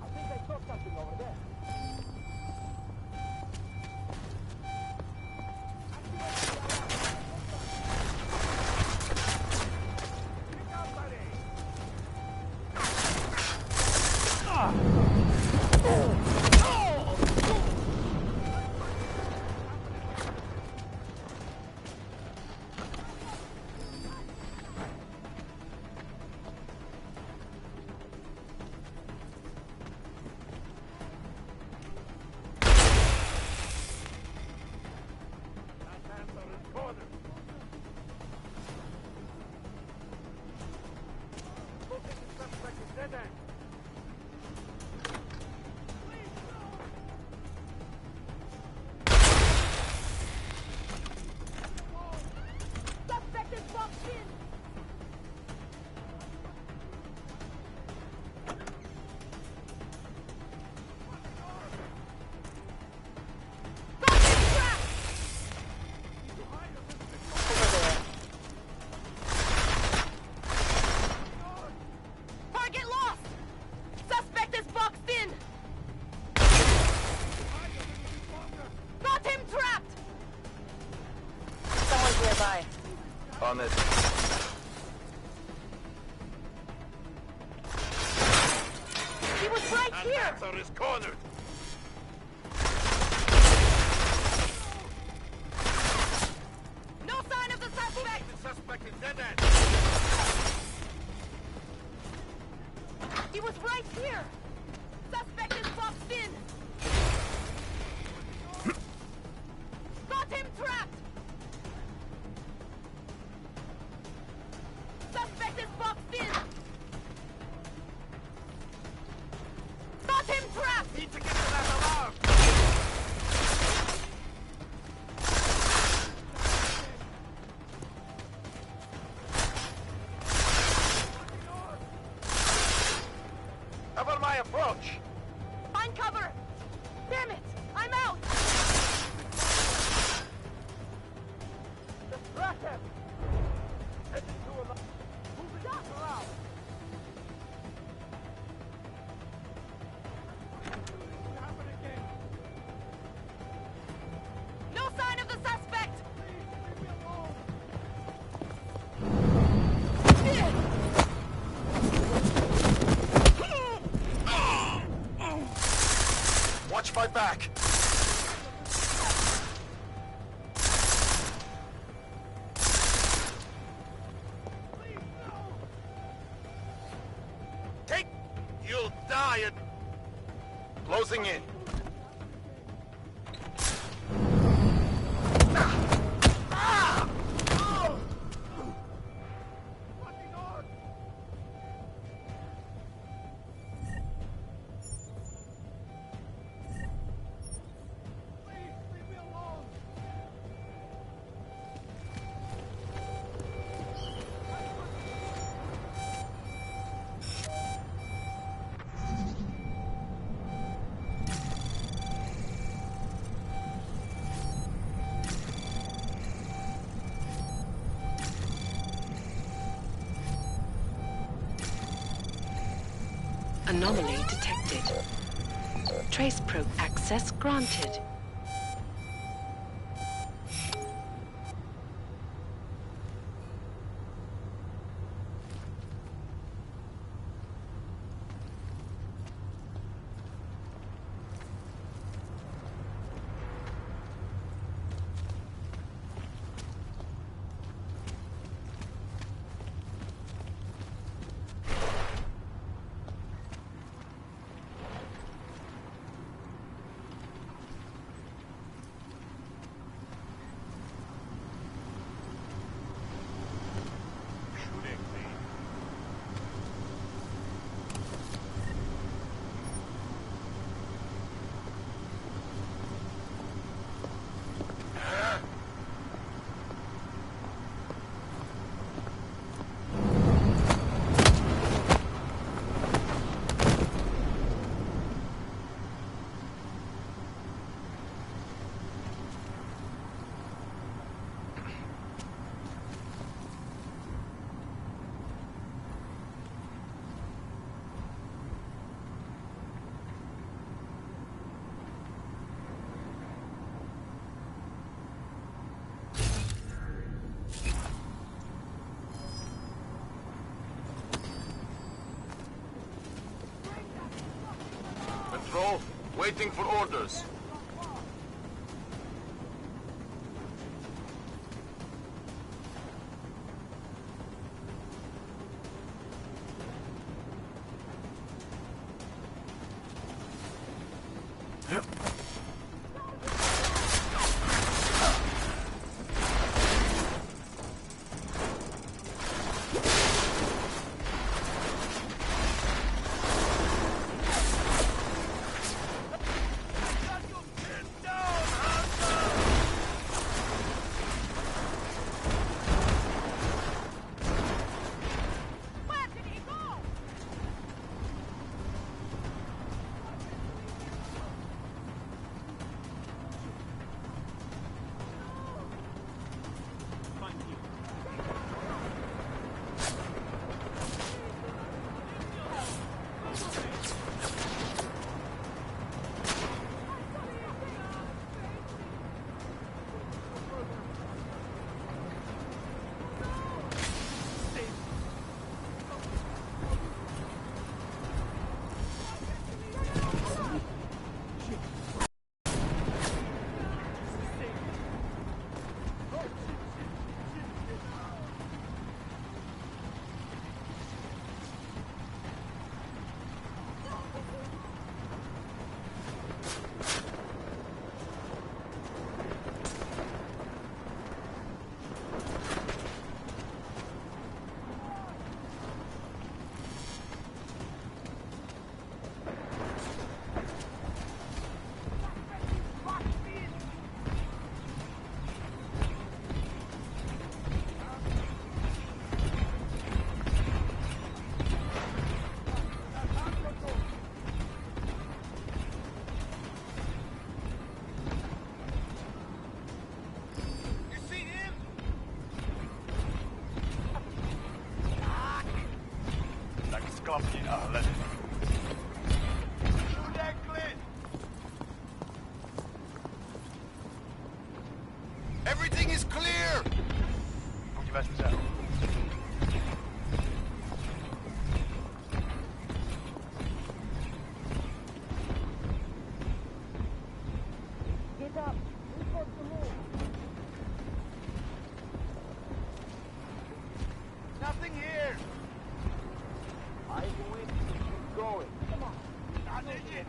F: I think I saw something over there.
E: on it.
M: He was right here!
O: Answer is cornered!
M: No sign of the suspect!
O: The suspect is dead end!
M: He was right here! Suspect is boxed in! Got him trapped! Suspect is boxed in! Got him trapped!
O: Need to get to that alarm! Cover my approach!
M: Find cover! Damn it! I'm out!
O: Distract him! Headed to a... Moving around!
M: No sign of the suspect!
O: Watch my back! Take! You'll die and... Closing in.
J: Anomaly detected. Trace probe access granted.
O: Control, waiting for orders.
E: Everything is clear!
H: Faut qu'il fasse ça.
G: Get up. We've got to move.
E: Nothing here!
H: I win. Keep going.
G: Come on.
E: Not in it!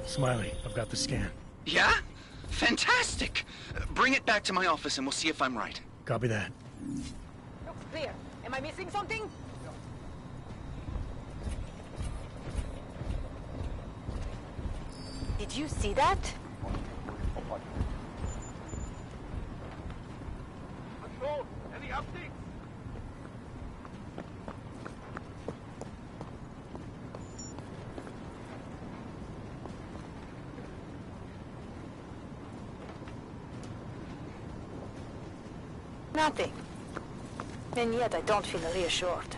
A: Smiley, I've got the scan.
C: Yeah? Fantastic! Bring it back to my office and we'll see if I'm right.
A: Copy that.
G: Looks clear. Am I missing something?
M: Did you see that?
E: Control, any updates?
M: Nothing. And yet I don't feel reassured.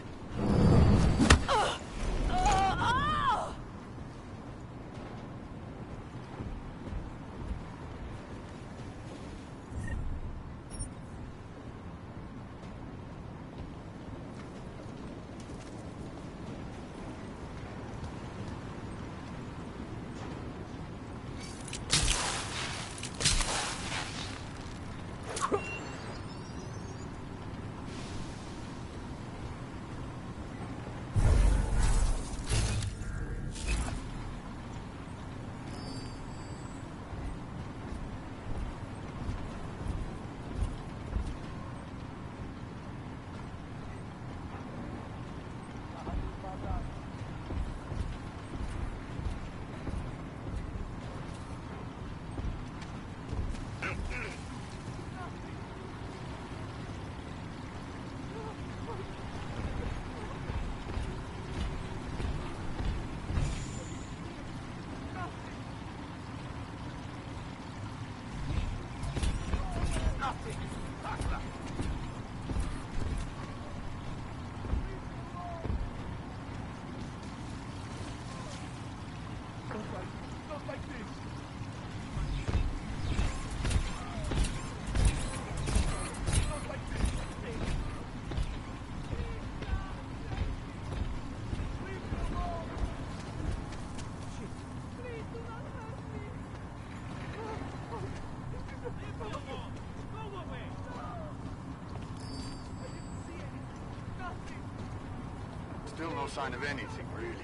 E: Still no sign of anything, really.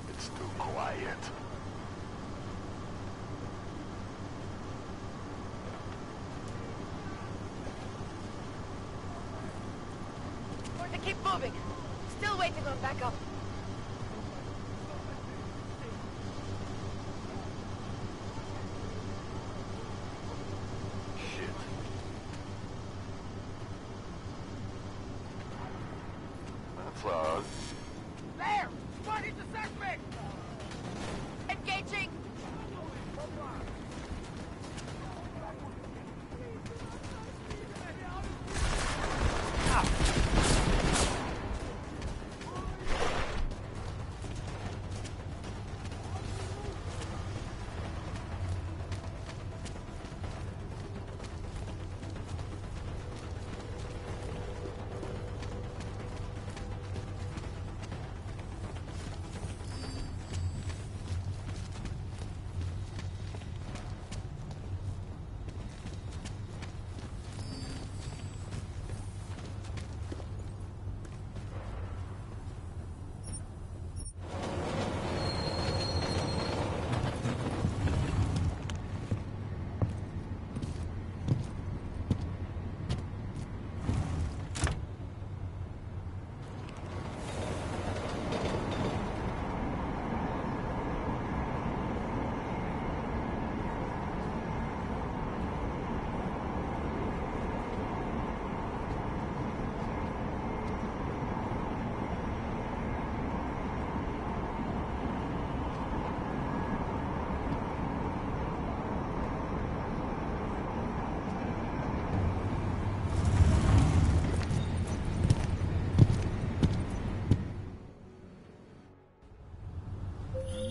E: It's too quiet.
G: Going to keep moving. Still waiting on backup.
E: That's
F: There! Spotted the suspect!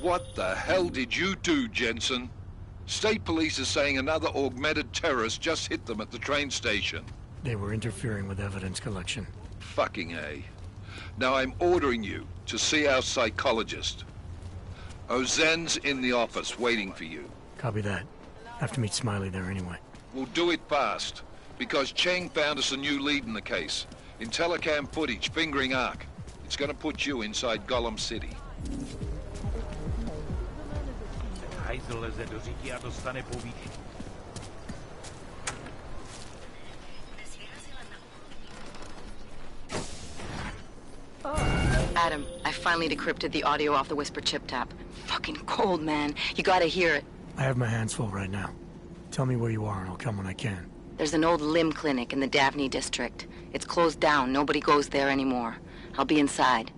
D: What the hell did you do, Jensen? State police is saying another augmented terrorist just hit them at the train station.
A: They were interfering with evidence collection.
D: Fucking A. Now I'm ordering you to see our psychologist. Ozen's in the office waiting for you.
A: Copy that. Have to meet Smiley there anyway.
D: We'll do it fast, because Cheng found us a new lead in the case. In telecam footage fingering Ark. It's gonna put you inside Gollum City.
O: Hajzl leze do říky a dostane povídky.
P: Adam, I finally decrypted the audio off the Whisper chip tap. Fucking cold, man. You gotta hear it.
A: I have my hands full right now. Tell me where you are and I'll come when I can.
P: There's an old limb clinic in the Davni district. It's closed down. Nobody goes there anymore. I'll be inside.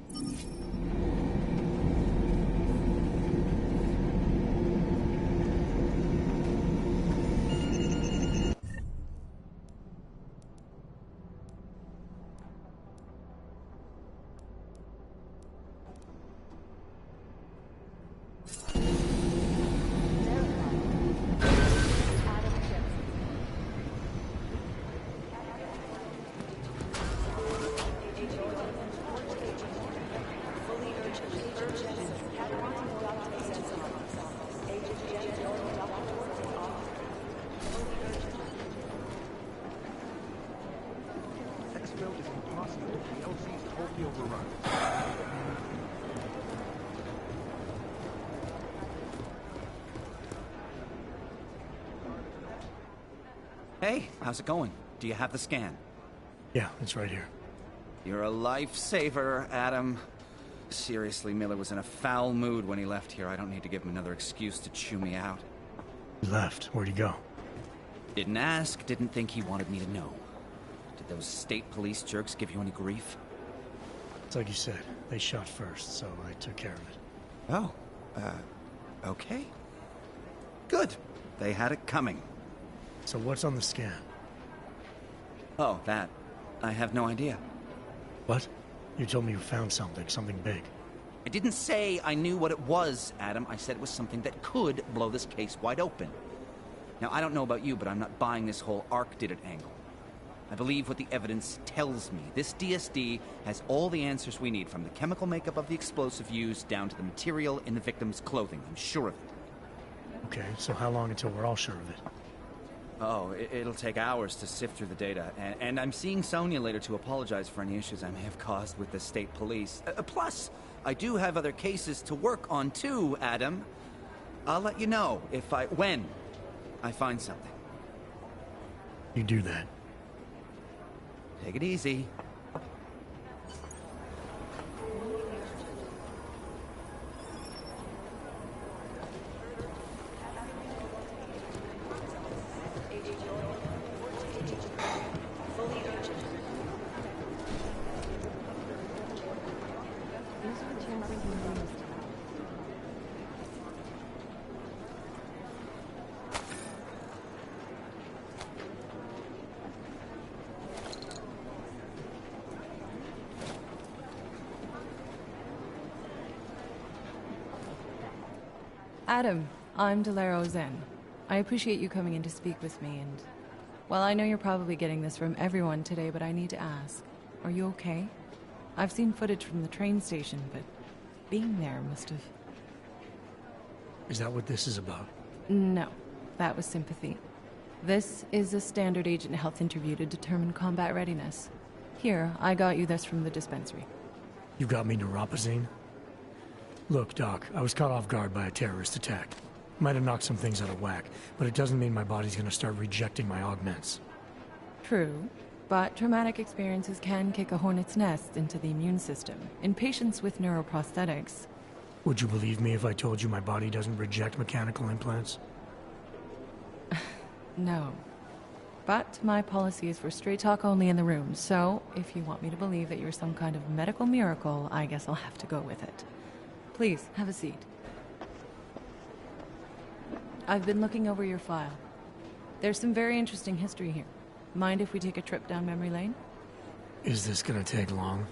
H: Exfil is impossible. The LC's totally overrun.
C: Hey, how's it going? Do you have the scan?
A: Yeah, it's right here.
C: You're a lifesaver, Adam. Seriously, Miller was in a foul mood when he left here. I don't need to give him another excuse to chew me out.
A: He left. Where'd he go?
C: Didn't ask, didn't think he wanted me to know. Did those state police jerks give you any grief?
A: It's like you said. They shot first, so I took care of it.
C: Oh, okay. Good. They had it coming.
A: So what's on the scan?
C: Oh, that. I have no idea.
A: What? You told me you found something big.
C: I didn't say I knew what it was, Adam. I said it was something that could blow this case wide open. Now, I don't know about you, but I'm not buying this whole Ark did it angle. I believe what the evidence tells me. This DSD has all the answers we need, from the chemical makeup of the explosive used down to the material in the victim's clothing. I'm sure of it.
A: Okay, so how long until we're all sure of it?
C: Oh, it'll take hours to sift through the data. And I'm seeing Sonia later to apologize for any issues I may have caused with the state police. Plus, I do have other cases to work on too, Adam. I'll let you know when I find something.
A: You do that.
C: Take it easy.
K: Adam, I'm Delaro Zen. I appreciate you coming in to speak with me, and... well, I know you're probably getting this from everyone today, but I need to ask. Are you okay? I've seen footage from the train station, but being there must have...
A: Is that what this is about?
K: No, that was sympathy. This is a standard agent health interview to determine combat readiness. Here, I got you this from the dispensary.
A: You got me neuropazine? Look, Doc, I was caught off guard by a terrorist attack. Might have knocked some things out of whack, but it doesn't mean my body's gonna start rejecting my augments.
K: True, but traumatic experiences can kick a hornet's nest into the immune system. In patients with neuroprosthetics...
A: Would you believe me if I told you my body doesn't reject mechanical implants?
K: No. But my policy is for straight talk only in the room, so if you want me to believe that you're some kind of medical miracle, I guess I'll have to go with it. Please, have a seat. I've been looking over your file. There's some very interesting history here. Mind if we take a trip down memory lane?
A: Is this gonna take long?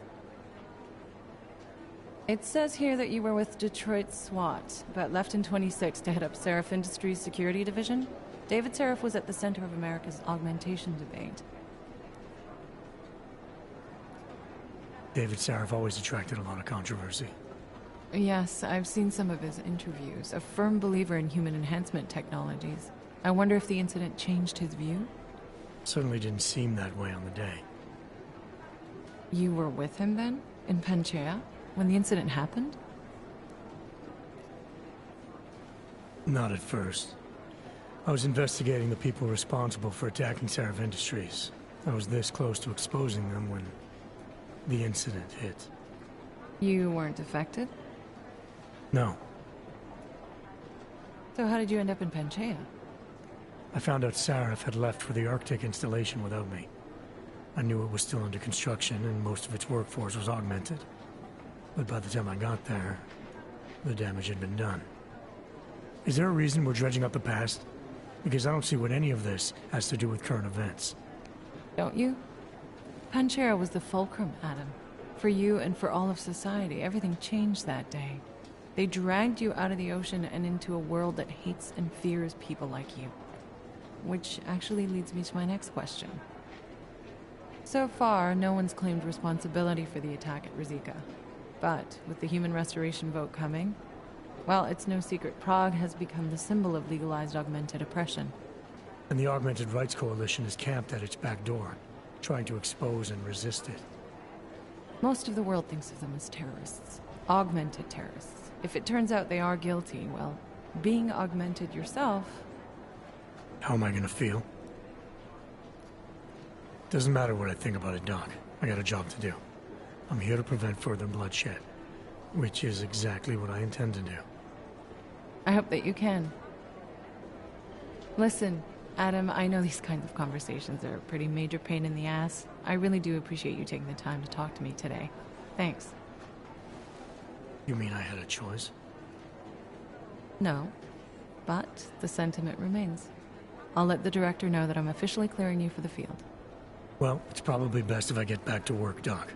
K: It says here that you were with Detroit SWAT, but left in 26 to head up Seraph Industries' security division. David Seraph was at the center of America's augmentation debate.
A: David Seraph always attracted a lot of controversy.
K: Yes, I've seen some of his interviews. A firm believer in human enhancement technologies. I wonder if the incident changed his view?
A: Certainly didn't seem that way on the day.
K: You were with him then? In Panchea? When the incident happened?
A: Not at first. I was investigating the people responsible for attacking Seraph Industries. I was this close to exposing them when the incident hit.
K: You weren't affected?
A: No.
K: So how did you end up in Panchea?
A: I found out Seraph had left for the Arctic installation without me. I knew it was still under construction and most of its workforce was augmented. But by the time I got there, the damage had been done. Is there a reason we're dredging up the past? Because I don't see what any of this has to do with current events.
K: Don't you? Panchea was the fulcrum, Adam. For you and for all of society, everything changed that day. They dragged you out of the ocean and into a world that hates and fears people like you. Which actually leads me to my next question. So far, no one's claimed responsibility for the attack at Rizika. But with the human restoration vote coming, well, it's no secret Prague has become the symbol of legalized augmented oppression.
A: And the Augmented Rights Coalition is camped at its back door, trying to expose and resist it.
K: Most of the world thinks of them as terrorists. Augmented terrorists. If it turns out they are guilty, well, being augmented yourself...
A: How am I gonna feel? Doesn't matter what I think about it, Doc. I got a job to do. I'm here to prevent further bloodshed, which is exactly what I intend to do.
K: I hope that you can. Listen, Adam, I know these kinds of conversations are a pretty major pain in the ass. I really do appreciate you taking the time to talk to me today. Thanks.
A: You mean I had a choice?
K: No, but the sentiment remains. I'll let the director know that I'm officially clearing you for the field.
A: Well, it's probably best if I get back to work, Doc.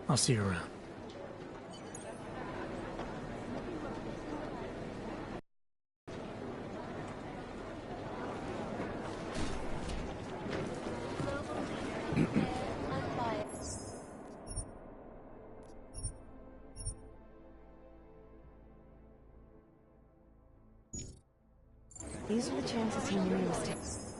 A: I'll see you around.
L: These are the chances he knew he was taking.